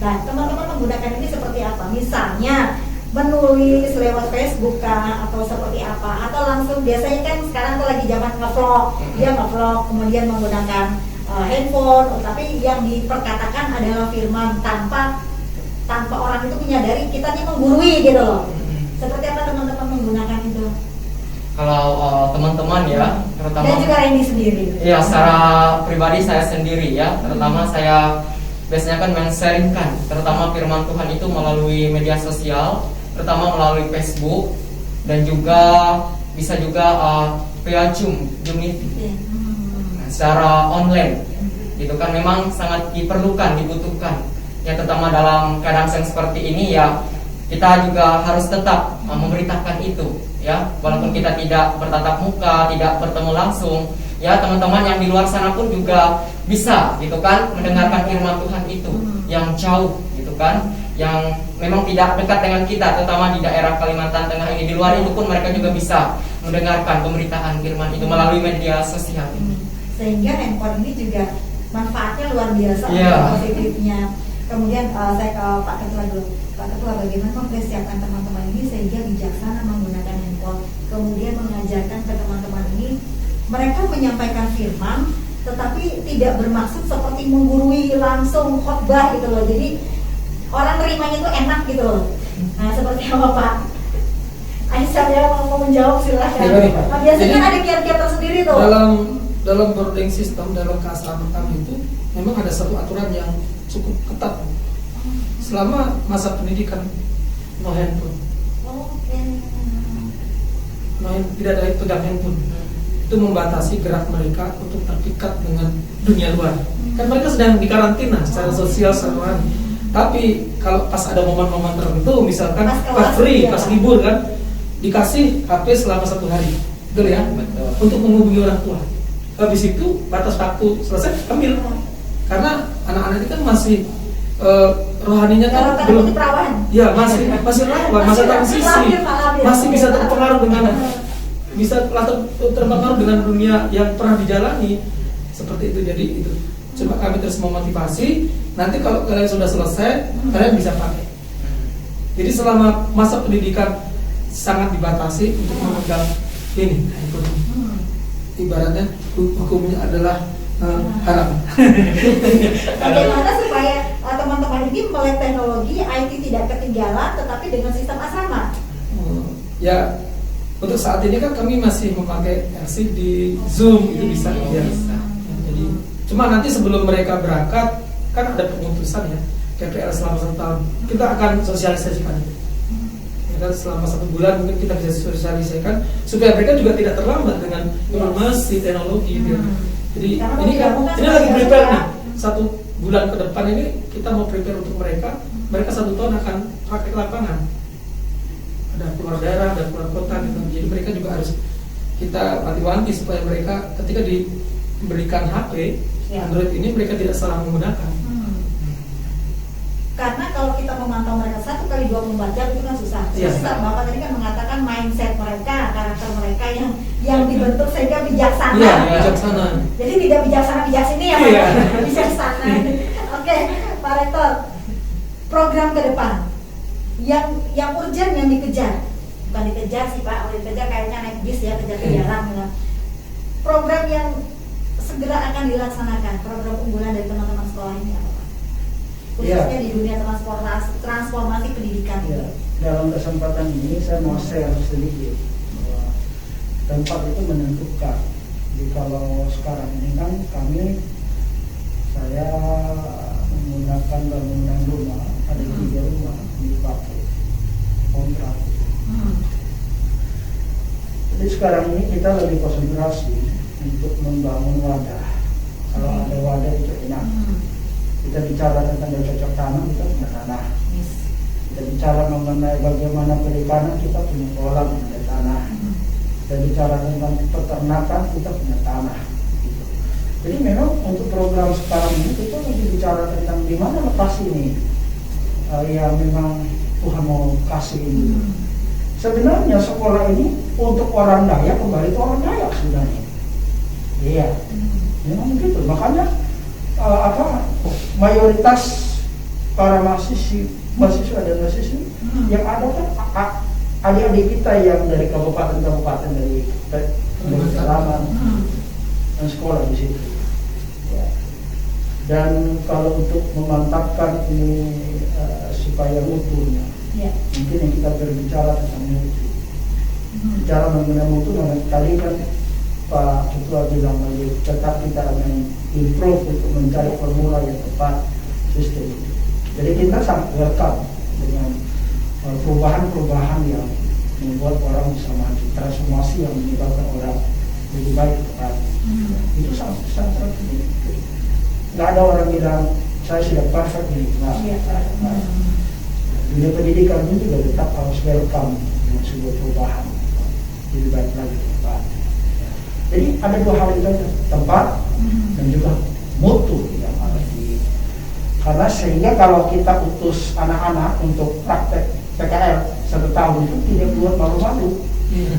Nah, teman-teman menggunakan ini seperti apa? Misalnya menulis lewat Facebook kah, atau seperti apa, atau langsung biasanya kan sekarang tuh lagi zaman ngevlog, dia ngevlog kemudian menggunakan handphone, tapi yang diperkatakan adalah firman tanpa orang itu menyadari kita ini menggurui gitu loh. Seperti apa teman-teman menggunakan itu? Kalau teman-teman ya, terutama dan juga Randy sendiri. Ya, secara pribadi saya sendiri ya, terutama saya biasanya kan men-sharingkan terutama firman Tuhan itu melalui media sosial, terutama melalui Facebook dan juga bisa juga via Zoom meeting. Secara online gitu kan memang sangat diperlukan, dibutuhkan ya, terutama dalam keadaan yang seperti ini ya, kita juga harus tetap memberitakan itu ya, walaupun kita tidak bertatap muka, tidak bertemu langsung ya, teman-teman yang di luar sana pun juga bisa gitu kan mendengarkan firman Tuhan itu yang jauh gitu kan, yang memang tidak dekat dengan kita, terutama di daerah Kalimantan Tengah ini. Di luar itu pun mereka juga bisa mendengarkan pemberitaan firman itu melalui media sosial ini. Sehingga handphone ini juga manfaatnya luar biasa, positifnya. Kemudian saya ke Pak Ketua dulu. Pak Ketua, bagaimana mempersiapkan teman-teman ini sehingga bijaksana menggunakan handphone, kemudian mengajarkan ke teman-teman ini, mereka menyampaikan firman tetapi tidak bermaksud seperti menggurui langsung khotbah gitu loh, jadi orang terimanya itu enak gitu loh. Nah seperti apa Pak? Aisyah ya mau menjawab silahkan. Nah, biasanya kan ada kiat-kiat tersendiri tuh. Dalam boarding system, dalam keasraman kami itu memang ada satu aturan yang cukup ketat. Selama masa pendidikan no handphone. Tidak ada pegang handphone. Itu membatasi gerak mereka untuk terpikat dengan dunia luar. Kan mereka sedang dikarantina secara sosial, secara Tapi kalau pas ada momen-momen tertentu, misalkan Pas kelas, pas free, iya. pas libur kan, dikasih HP selama 1 hari, betul ya? Betul. Untuk menghubungi orang tua. Habis itu batas waktu selesai ambil, karena anak-anak ini kan masih rohaninya kan Kalau tadi belum, itu perawan. ya masih rawan, masa transisi, lahir. masih bisa terpengaruh dengan terpengaruh dengan dunia yang pernah dijalani seperti itu. Jadi itu coba kami terus memotivasi. Nanti kalau kalian sudah selesai, kalian bisa pakai. Jadi selama masa pendidikan sangat dibatasi untuk memegang ini handphone. Ibaratnya hukumnya adalah haram. Bagaimana supaya teman-teman ini melek teknologi IT tidak ketinggalan, tetapi dengan sistem asrama? Ya, untuk saat ini kan kami masih memakai arsip di Zoom, itu bisa ya. Jadi cuma nanti sebelum mereka berangkat kan ada pengutusan ya, KPL selama 1 tahun. Kita akan sosialisasikan itu. Ya kan, selama 1 bulan mungkin kita bisa sosialisasikan supaya mereka juga tidak terlambat dengan informasi teknologi. Ya. Jadi Karena ini kan bukan ini lagi sebagai prepare acara. nih. 1 bulan ke depan ini kita mau prepare untuk mereka. Mereka 1 tahun akan praktek lapangan. Ada keluar daerah, ada keluar kota gitu. Jadi mereka juga harus kita wanti-wanti supaya mereka ketika diberikan HP Ya. Android ini mereka tidak salah menggunakan. Karena kalau kita memantau mereka 1 kali 24 jam itu kan susah. Iya. Susah. Bapak tadi kan mengatakan mindset mereka, karakter mereka yang dibentuk sehingga bijaksana. Iya, bijaksana. Jadi tidak bijaksana bijak sini ya, Pak. Iya. Bijaksana. Oke, Pak Rektor. Program ke depan yang urgent yang dikejar. Bukan dikejar sih Pak, kalau dikejar kayaknya naik bis ya, kejar-kejaran gitu. Program yang segera akan dilaksanakan, program unggulan dari teman-teman sekolah ini apa Pak? Khususnya di dunia transformasi pendidikan Ya, ini. dalam kesempatan ini saya mau share sedikit bahwa tempat itu menentukan. Jadi kalau sekarang ini kan saya menggunakan bangunan rumah, ada 3 rumah dipakai kontrak. Jadi sekarang ini kita lebih konsentrasi untuk membangun wadah. Kalau ada wadah itu enak. Kita bicara tentang cocok tanam, kita punya tanah. Kita bicara mengenai bagaimana perikanan, kita punya kolam, ada tanah. Kita bicara tentang peternakan, kita punya tanah. Gitu. Jadi memang untuk program sekarang ini kita lagi bicara tentang di mana lokasi ini yang memang Tuhan mau kasih ini. Sebenarnya sekolah ini untuk orang Dayak kembali ke orang Dayak sebenarnya. Iya, memang begitu. Makanya mayoritas para mahasiswa dan mahasiswi yang ada kan adik-adik kita yang dari kabupaten-kabupaten dari pedalaman dan sekolah di situ. Ya. Dan kalau untuk memantapkan ini supaya mutunya, mungkin yang kita berbicara tentang mutu. Bicara mengenai mutu, tadi kan Pak Ketua bilang lagi tetap kita akan improve untuk mencari formula yang tepat sistem itu. Jadi kita sangat welcome dengan perubahan-perubahan yang membuat orang bisa maju, transformasi yang menyebabkan orang lebih baik ke depan. Itu sangat penting. Nggak ada orang bilang saya sudah perfect nih. Dunia pendidikan ini juga tetap harus welcome dengan sebuah perubahan lebih baik lagi ke depan. Jadi ada 2 hal itu, tempat dan juga mutu yang harus karena sehingga kalau kita utus anak-anak untuk praktek PKL 1 tahun itu tidak buat malu-malu,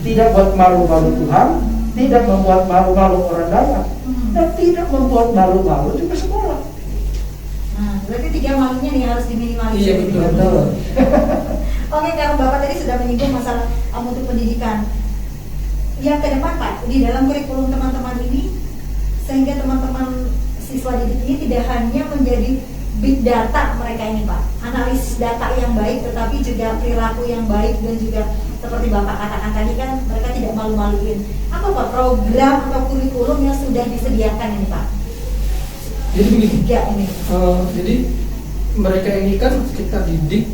tidak buat malu-malu Tuhan, tidak membuat malu-malu orang Dayak, dan tidak membuat malu-malu juga sekolah. Nah, berarti 3 malunya nih harus diminimalisir. Iya, betul. Oke, karena Bapak tadi sudah menyinggung masalah mutu pendidikan. Yang ke depan Pak, di dalam kurikulum teman-teman ini, sehingga teman-teman siswa didik ini tidak hanya menjadi big data mereka ini Pak, analisis data yang baik, tetapi juga perilaku yang baik, dan juga seperti Bapak katakan tadi kan mereka tidak malu-maluin. Apa Pak program atau kurikulum yang sudah disediakan ini Pak? Jadi begini, 3 ini. jadi mereka ini kan kita didik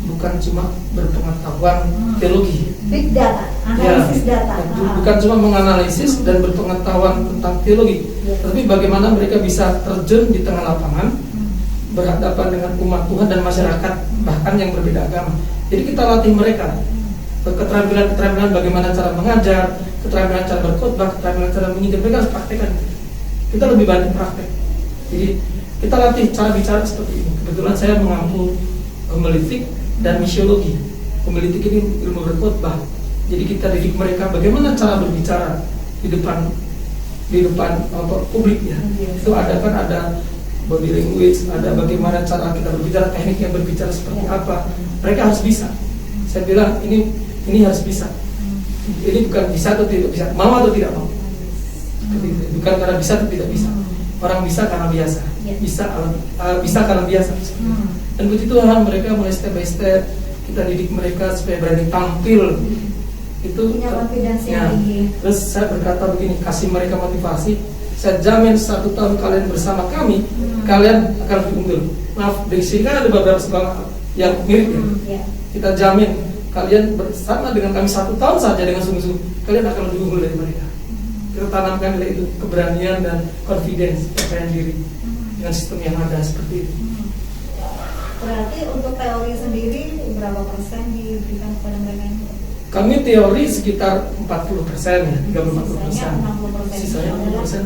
bukan cuma berpengetahuan teologi, Big data, analisis data. bukan cuma menganalisis dan berpengetahuan tentang teologi, tapi bagaimana mereka bisa terjun di tengah lapangan berhadapan dengan umat Tuhan dan masyarakat bahkan yang berbeda agama. Jadi kita latih mereka keterampilan bagaimana cara mengajar, keterampilan cara berkhotbah, keterampilan cara menginjil. Mereka harus praktekkan. Kita lebih banyak praktek. Jadi kita latih cara bicara seperti ini. Kebetulan saya mengampu homiletik dan misiologi. Homiletik ini ilmu berkhotbah. Jadi kita didik mereka bagaimana cara berbicara di depan publik ya. Itu ada body language, ada bagaimana cara kita berbicara, tekniknya berbicara seperti apa. Mereka harus bisa. Saya bilang ini harus bisa. Ini bukan bisa atau tidak bisa, mau atau tidak mau. Bukan karena bisa atau tidak bisa. Orang bisa karena biasa, bisa karena biasa. Dan puji Tuhan mereka mulai step by step kita didik mereka supaya berani tampil. Itu punya confidence ya. yang tinggi. Terus saya berkata begini, kasih mereka motivasi. Saya jamin 1 tahun kalian bersama kami, kalian akan lebih unggul. Maaf, di sini kan ada beberapa sekolah yang mirip ya. Kita jamin kalian bersama dengan kami 1 tahun saja dengan sungguh-sungguh, kalian akan lebih unggul dari mereka. Kita tanamkan itu keberanian dan confidence, percaya diri dengan sistem yang ada seperti itu. Berarti untuk teori sendiri berapa persen diberikan kepada mereka? Kami teori sekitar 40% ya, 30-40%. Sisanya 60%.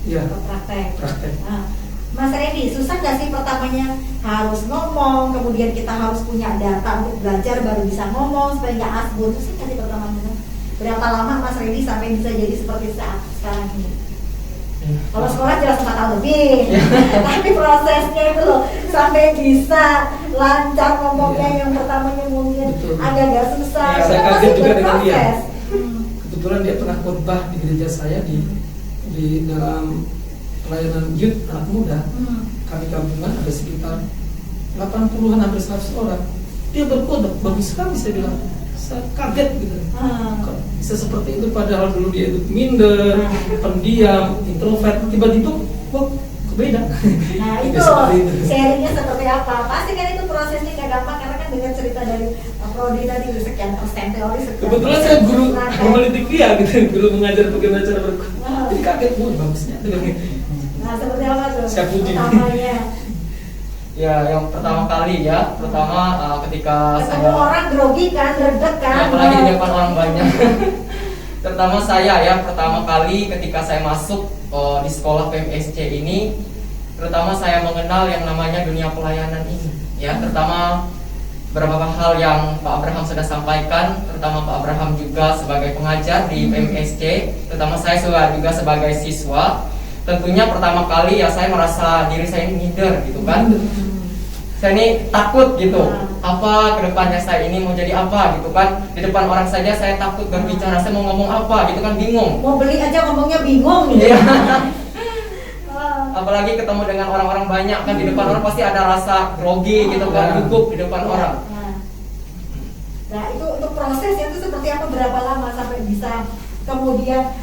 Ya, praktek. Nah, Mas Randy, susah nggak sih pertamanya harus ngomong, kemudian kita harus punya data untuk belajar baru bisa ngomong supaya nggak asbun? Susah nggak sih pertamanya? Berapa lama Mas Randy sampai bisa jadi seperti saat sekarang ini? Kalau sekolah jelas 4 tahun lebih, tapi prosesnya itu loh sampai bisa lancar ngomongnya yang pertamanya mungkin agak-agak susah. Saya kaget juga dengan dia. Proses. Kebetulan dia pernah khotbah di gereja saya di dalam pelayanan youth anak muda. Kami gabungan ada sekitar 80-an hampir 100 orang. Dia berkhotbah bagus sekali, saya bilang. Saya kaget gitu. Kok bisa seperti itu padahal dulu dia itu minder, pendiam, introvert, tiba-tiba kok beda. Nah itu sharingnya seperti apa? Pasti kan itu prosesnya nggak gampang karena kan dengan cerita dari Prodi tadi sekian persen teori sekian. Kebetulan saya guru homiletik dia gitu, guru mengajar bagaimana cara berkhotbah. Jadi kaget, bagusnya. Nah seperti apa tuh? Saya puji. Pertamanya. Ya, yang pertama kali ya, ketika ketemu orang grogi kan, deg kan. Apalagi di depan orang banyak. Terutama saya ya, pertama kali ketika saya masuk di sekolah PMSC ini, terutama saya mengenal yang namanya dunia pelayanan ini. Ya, terutama beberapa hal yang Pak Abraham sudah sampaikan, terutama Pak Abraham juga sebagai pengajar di PMSC, terutama saya juga sebagai siswa. Tentunya pertama kali ya saya merasa diri saya ini minder gitu kan. Saya ini takut gitu. Apa kedepannya saya ini mau jadi apa gitu kan. Di depan orang saja saya takut berbicara, saya mau ngomong apa gitu kan, bingung. Mau beli aja ngomongnya bingung gitu. Iya. Apalagi ketemu dengan orang-orang banyak kan, di depan orang pasti ada rasa grogi gitu kan, gugup di depan orang. Nah itu untuk prosesnya itu seperti apa, berapa lama sampai bisa kemudian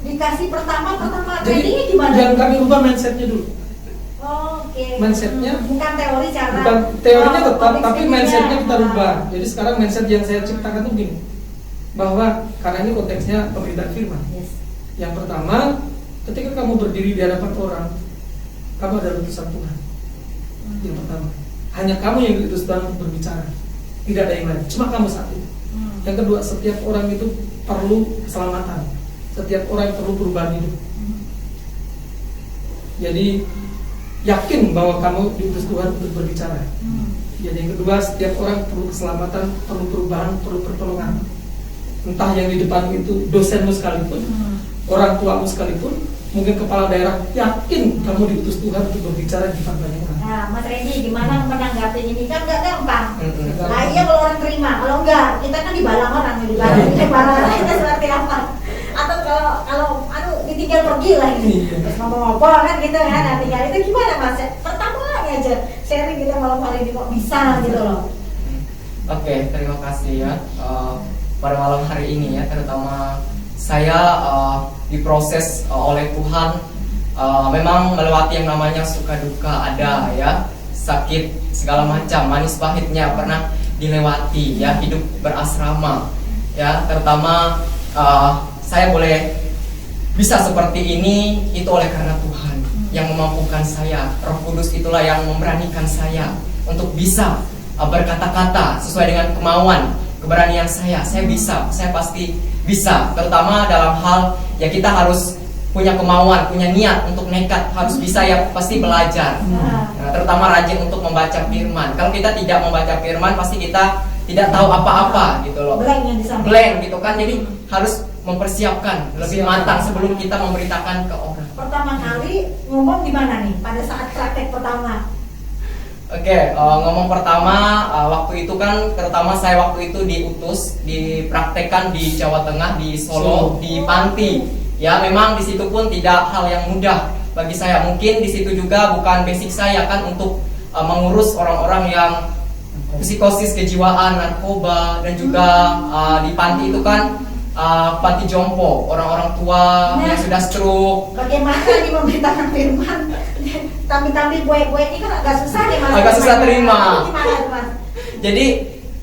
dikasih pertama trainingnya gimana? Yang kami rubah mindsetnya dulu. Oke. Mindsetnya bukan teori cara. Bukan teorinya tetap, tapi mindsetnya kita rubah. Jadi sekarang mindset yang saya ciptakan tuh begini, bahwa karena ini konteksnya pemberitaan firman. Yes. Yang pertama, ketika kamu berdiri di hadapan orang, kamu adalah utusan Tuhan. Yang pertama, hanya kamu yang diutus Tuhan untuk berbicara, tidak ada yang lain. Cuma kamu saat itu. Yang kedua, setiap orang itu perlu keselamatan. Setiap orang perlu perubahan hidup. Jadi yakin bahwa kamu diutus Tuhan untuk berbicara. Jadi yang kedua, setiap orang perlu keselamatan, perlu perubahan, perlu pertolongan. Entah yang di depan itu dosenmu sekalipun, orang tuamu sekalipun, mungkin kepala daerah, yakin kamu diutus Tuhan untuk berbicara di depan banyak orang. Nah, Mas Randy, gimana menanggapi ini? Kan nggak gampang. Nah, iya kalau orang terima, kalau enggak, kita kan dibalang orang, dibalang itu seperti apa? Atau kalau ditinggal pergi lah ini, terus ngomong-ngomong kan gitu kan, nah tinggal itu gimana Mas? Pertama aja sharing kita malam hari ini kok bisa gitu loh. Oke, terima kasih ya. Pada malam hari ini ya, terutama saya diproses oleh Tuhan, memang melewati yang namanya suka duka ada ya, sakit segala macam, manis pahitnya pernah dilewati ya, hidup berasrama ya, terutama saya boleh bisa seperti ini itu oleh karena Tuhan yang memampukan saya. Roh Kudus itulah yang memberanikan saya untuk bisa berkata-kata sesuai dengan kemauan, keberanian saya. Saya bisa, saya pasti bisa. Terutama dalam hal ya kita harus punya kemauan, punya niat untuk nekat, harus bisa ya pasti belajar. Nah, terutama rajin untuk membaca firman. Kalau kita tidak membaca firman, pasti kita tidak tahu apa-apa gitu loh. Blank gitu kan. Jadi harus mempersiapkan lebih matang sebelum kita memberitakan ke orang. Pertama kali ngomong di mana nih? Pada saat praktek pertama. Oke, ngomong pertama waktu itu kan terutama saya waktu itu diutus dipraktekkan di Jawa Tengah, di Solo, di Panti. Ya memang di situ pun tidak hal yang mudah bagi saya. Mungkin di situ juga bukan basic saya kan untuk mengurus orang-orang yang psikosis, kejiwaan, narkoba, dan juga di panti itu kan panti jompo, orang-orang tua yang sudah stroke. Bagaimana nih memberitakan firman? Tampil-tampil gue ini kan agak susah nih mas. Agak susah terima. Gimana tuh mas? Jadi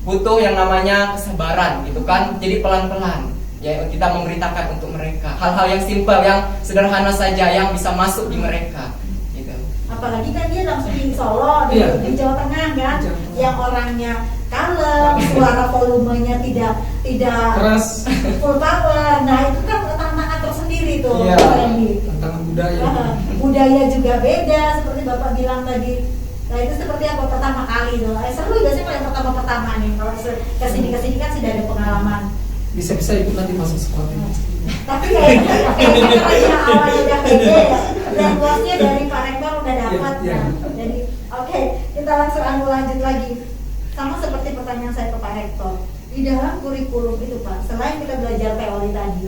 butuh yang namanya kesabaran gitu kan. Jadi pelan-pelan ya kita memberitakan untuk mereka hal-hal yang simpel, yang sederhana saja yang bisa masuk di mereka gitu. Apalagi kan dia langsung di Solo, di Jawa Tengah kan, yang orangnya kalem, suara volumenya tidak keras, full power. Nah itu kan tantangan tersendiri tuh. Iya, Randy. tantangan budaya. Budaya juga beda seperti bapak bilang tadi. Nah itu seperti apa pertama kali tuh? Seru gak sih kalau yang pertama nih? Kalau kesini kan sudah ada pengalaman. Bisa ikut nanti masuk sekolah ini. Tapi kayaknya karena awalnya udah pede ya, dan bosnya dari Pak Rektor udah dapat. Ya. Nah, jadi oke, kita langsung lanjut lagi. Sama seperti pertanyaan saya ke Pak Rektor. Di dalam kurikulum itu Pak, selain kita belajar teori tadi,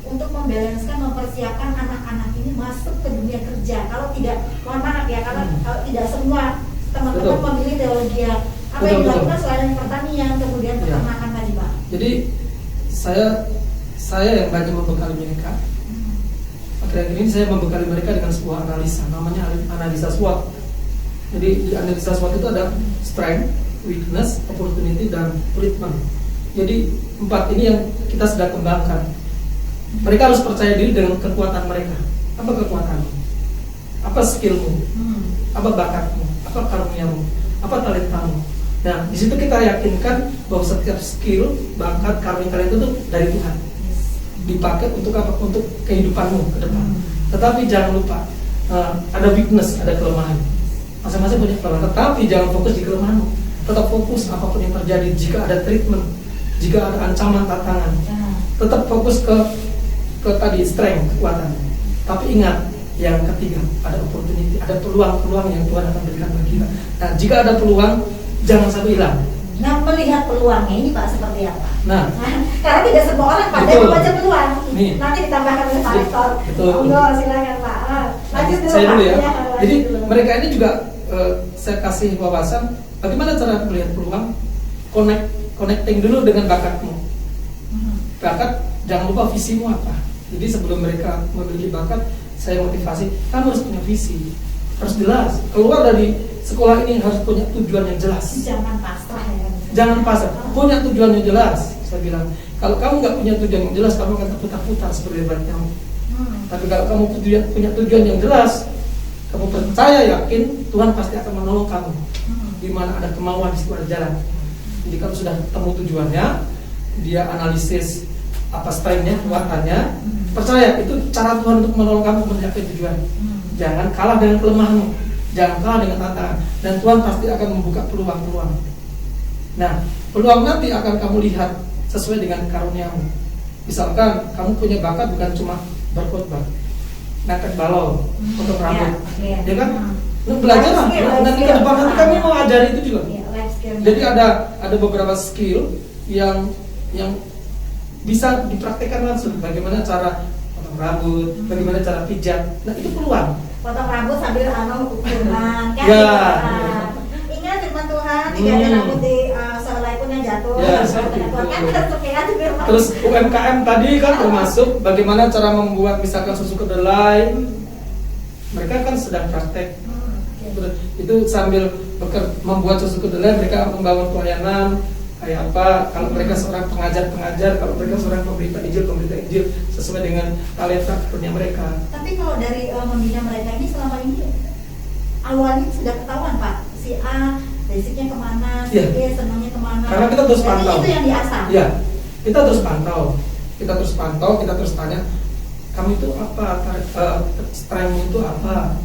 untuk membalanskan, mempersiapkan anak-anak ini masuk ke dunia kerja. Kalau tidak, mohon maaf ya, kalau tidak semua teman-teman memilih teologi, apa yang dilakukan selain pertanian, kemudian peternakan tadi Pak? Jadi saya yang banyak membekali mereka. Akhir-akhir ini saya membekali mereka dengan sebuah analisa, namanya analisa SWOT. Jadi di analisa SWOT itu ada strength, weakness, opportunity, dan treatment. Jadi 4 ini yang kita sedang kembangkan. Mereka harus percaya diri dengan kekuatan mereka. Apa kekuatanmu? Apa skillmu? Apa bakatmu? Apa karuniamu? Apa talentamu? Nah, di situ kita yakinkan bahwa setiap skill, bakat, karunia kalian itu tuh dari Tuhan. Dipakai untuk apa? Untuk kehidupanmu ke depan. Tetapi jangan lupa ada weakness, ada kelemahan. Masing-masing punya kelemahan. Tetapi jangan fokus di kelemahanmu. Tetap fokus apapun yang terjadi. Jika ada treatment, jika ada ancaman, tantangan, tetap fokus ke tadi strength, kekuatan. Tapi ingat, yang ketiga ada opportunity, ada peluang-peluang yang Tuhan akan berikan bagi kita. Nah, jika ada peluang, jangan sampai hilang. Nah, melihat peluangnya ini Pak seperti apa? Nah, karena tidak semua orang pandai membaca peluang. Nih. Nanti ditambahkan oleh Pak Rektor. Betul. Silakan Pak. Lanjut dulu Saya Pak. dulu ya. Jadi dulu. mereka ini juga saya kasih wawasan bagaimana cara melihat peluang, connecting dulu dengan bakatmu. Bakat, jangan lupa visimu apa. Jadi sebelum mereka memiliki bakat, saya motivasi, kamu harus punya visi, harus jelas. Keluar dari sekolah ini harus punya tujuan yang jelas. Jangan pasrah ya. Jangan pasrah, punya tujuan yang jelas. Saya bilang, kalau kamu nggak punya tujuan yang jelas, kamu akan terputar-putar seperti debat kamu. Tapi kalau kamu punya tujuan yang jelas, kamu percaya, yakin Tuhan pasti akan menolong kamu. Di mana ada kemauan, di situ ada jalan. Jadi kalau sudah temu tujuannya, dia analisis apa strength-nya, kekuatannya, percaya itu cara Tuhan untuk menolong kamu mencapai tujuan. Jangan kalah dengan kelemahanmu, jangan kalah dengan tantangan, dan Tuhan pasti akan membuka peluang-peluang. Nah, peluang nanti akan kamu lihat sesuai dengan karuniamu. Misalkan kamu punya bakat bukan cuma berkhotbah, ngangkat balon, potong rambut, ya kan? Belajar lah. Nanti ke depan nanti kami mau ajari itu juga. Jadi ada beberapa skill yang bisa dipraktekkan langsung. Bagaimana cara potong rambut, bagaimana cara pijat. Nah itu peluang. Potong rambut sambil kurban, kan? Ya. Ingat firman Tuhan, tidak ada rambut di sehelai pun yang jatuh. Ya, seperti itu. Kan Terus UMKM tadi kan termasuk bagaimana cara membuat misalkan susu kedelai. Mereka kan sedang praktek. Itu sambil membuat susu kedelai, mereka membangun pelayanan kayak apa, kalau mereka seorang pengajar, kalau mereka seorang pemberita Injil sesuai dengan talenta karunia mereka. Tapi kalau dari membina mereka ini selama ini awalnya sudah ketahuan Pak, si A basicnya kemana, si Iya. B senangnya kemana. Karena kita terus Berarti pantau. itu yang diasah. Iya, kita terus pantau, kita terus tanya, kamu itu apa, strength itu apa?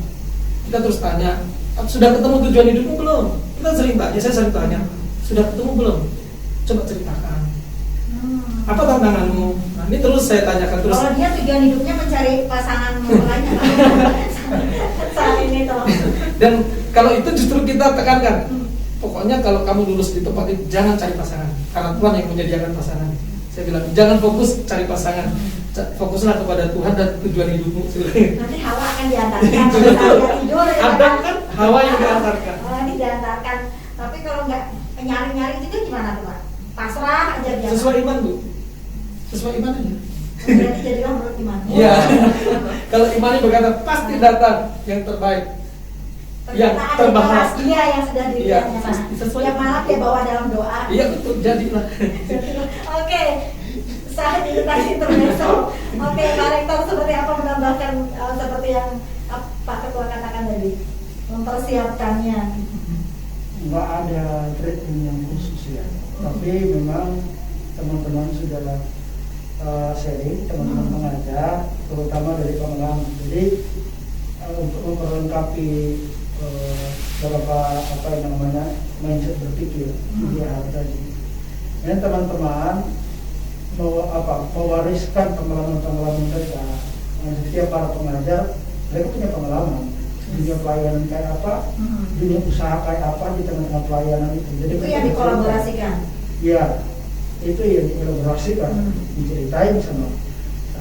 Kita terus tanya, sudah ketemu tujuan hidupmu belum? Kita sering tanya, saya sering tanya, sudah ketemu belum? Coba ceritakan. Apa tantanganmu? Nah, ini terus saya tanyakan terus. Kalau dia tujuan hidupnya mencari pasangan lainnya, saat ini toh. Dan kalau itu justru kita tekankan. Pokoknya kalau kamu lulus di tempat itu jangan cari pasangan, karena Tuhan yang menyediakan pasangan. Saya bilang jangan fokus cari pasangan, fokuslah kepada Tuhan dan tujuan hidupmu. Nanti Hawa akan diantarkan pada saat dia tidur. Ya Adam kan Hawa yang diantarkan. Nanti diantarkan. Tapi kalau nggak nyari-nyari itu gimana tuh Pak? Pasrah aja dia. Sesuai iman Bu, sesuai iman aja. Berarti jadilah menurut iman. Iya. Kalau imannya berkata pasti datang yang terbaik. Yang Ternyata ada terbahas. kelas dia yang sudah dilihatnya Iya, Pak. sesuai. Yang malah dia bawa dalam doa. Iya betul, jadilah. Oke, saat ini tadi intermezzo. Oke, Pak Rektor seperti apa menambahkan seperti yang Pak Ketua katakan tadi, mempersiapkannya. Nggak ada treatment yang khusus ya, tapi memang teman-teman sudah sharing, teman-teman pengajar, terutama dari pengalaman. Jadi untuk memperlengkapi beberapa apa yang namanya mindset berpikir dia tadi. Dan teman-teman mewariskan pengalaman-pengalaman mereka. Setiap para pengajar mereka punya pengalaman dunia pelayanan kayak apa, dunia usaha kayak apa di tengah-tengah pelayanan itu. Jadi Itu yang dikolaborasikan. Iya, itu yang dikolaborasikan, diceritain sama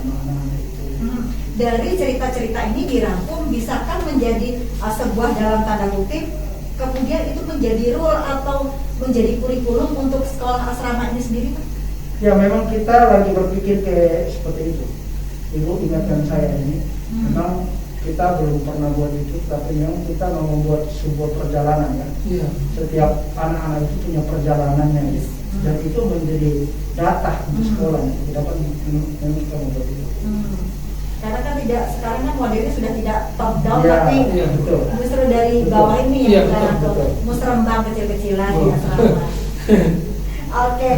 anak-anak itu. Dari cerita-cerita ini dirangkum, bisakah menjadi sebuah dalam tanda kutip, kemudian itu menjadi rule atau menjadi kurikulum untuk sekolah asrama ini sendiri Pak? Ya memang kita lagi berpikir kayak seperti itu. Ibu ingatkan saya ini, memang kita belum pernah buat itu, tapi memang kita mau membuat sebuah perjalanan ya. Iya. Setiap anak-anak itu punya perjalanannya ya. Dan itu menjadi data untuk sekolah. Kita dapat memang kita membuat itu. Karena kan tidak, sekarang kan modelnya sudah tidak top down, Iya, tapi iya, betul. justru dari Betul. bawah ini Iya, yang kita betul. musrembang kecil-kecilan di Betul. asrama. Oke,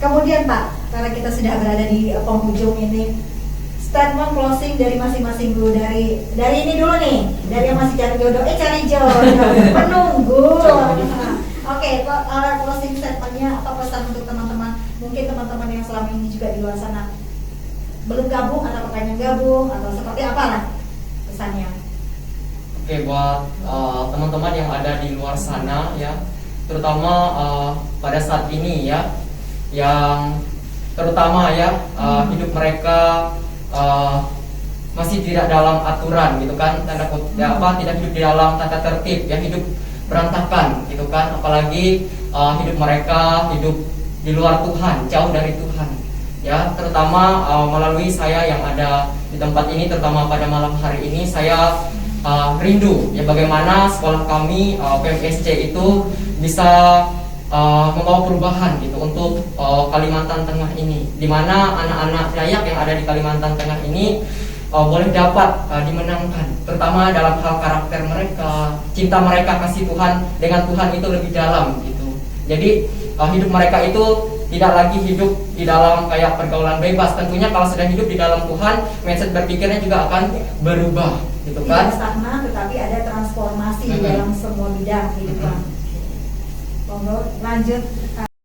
kemudian Pak, karena kita sudah berada di penghujung ini, statement closing dari masing-masing dulu, dari ini dulu nih, dari yang masih cari jodoh, cari jodoh, menunggu. Oke, closing statementnya apa pesan untuk teman-teman? Mungkin teman-teman yang selama ini juga di luar sana belum gabung atau pengen gabung atau seperti apa lah pesannya? Oke, buat teman-teman yang ada di luar sana ya, terutama pada saat ini ya, yang terutama ya hidup mereka masih tidak dalam aturan gitu kan, tanda kutip ya, tidak hidup di dalam tata tertib ya, hidup berantakan gitu kan, apalagi hidup mereka hidup di luar Tuhan, jauh dari Tuhan ya, terutama melalui saya yang ada di tempat ini, terutama pada malam hari ini saya rindu ya bagaimana sekolah kami PMSC itu bisa membawa perubahan gitu untuk Kalimantan Tengah ini, di mana anak-anak Dayak yang ada di Kalimantan Tengah ini boleh dapat dimenangkan, terutama dalam hal karakter mereka, cinta mereka, kasih Tuhan dengan Tuhan itu lebih dalam gitu. Jadi hidup mereka itu tidak lagi hidup di dalam kayak pergaulan bebas. Tentunya kalau sudah hidup di dalam Tuhan, mindset berpikirnya juga akan berubah gitu kan. Tidak stagnan, tetapi ada transformasi dalam semua bidang kehidupan. Monggo lanjut.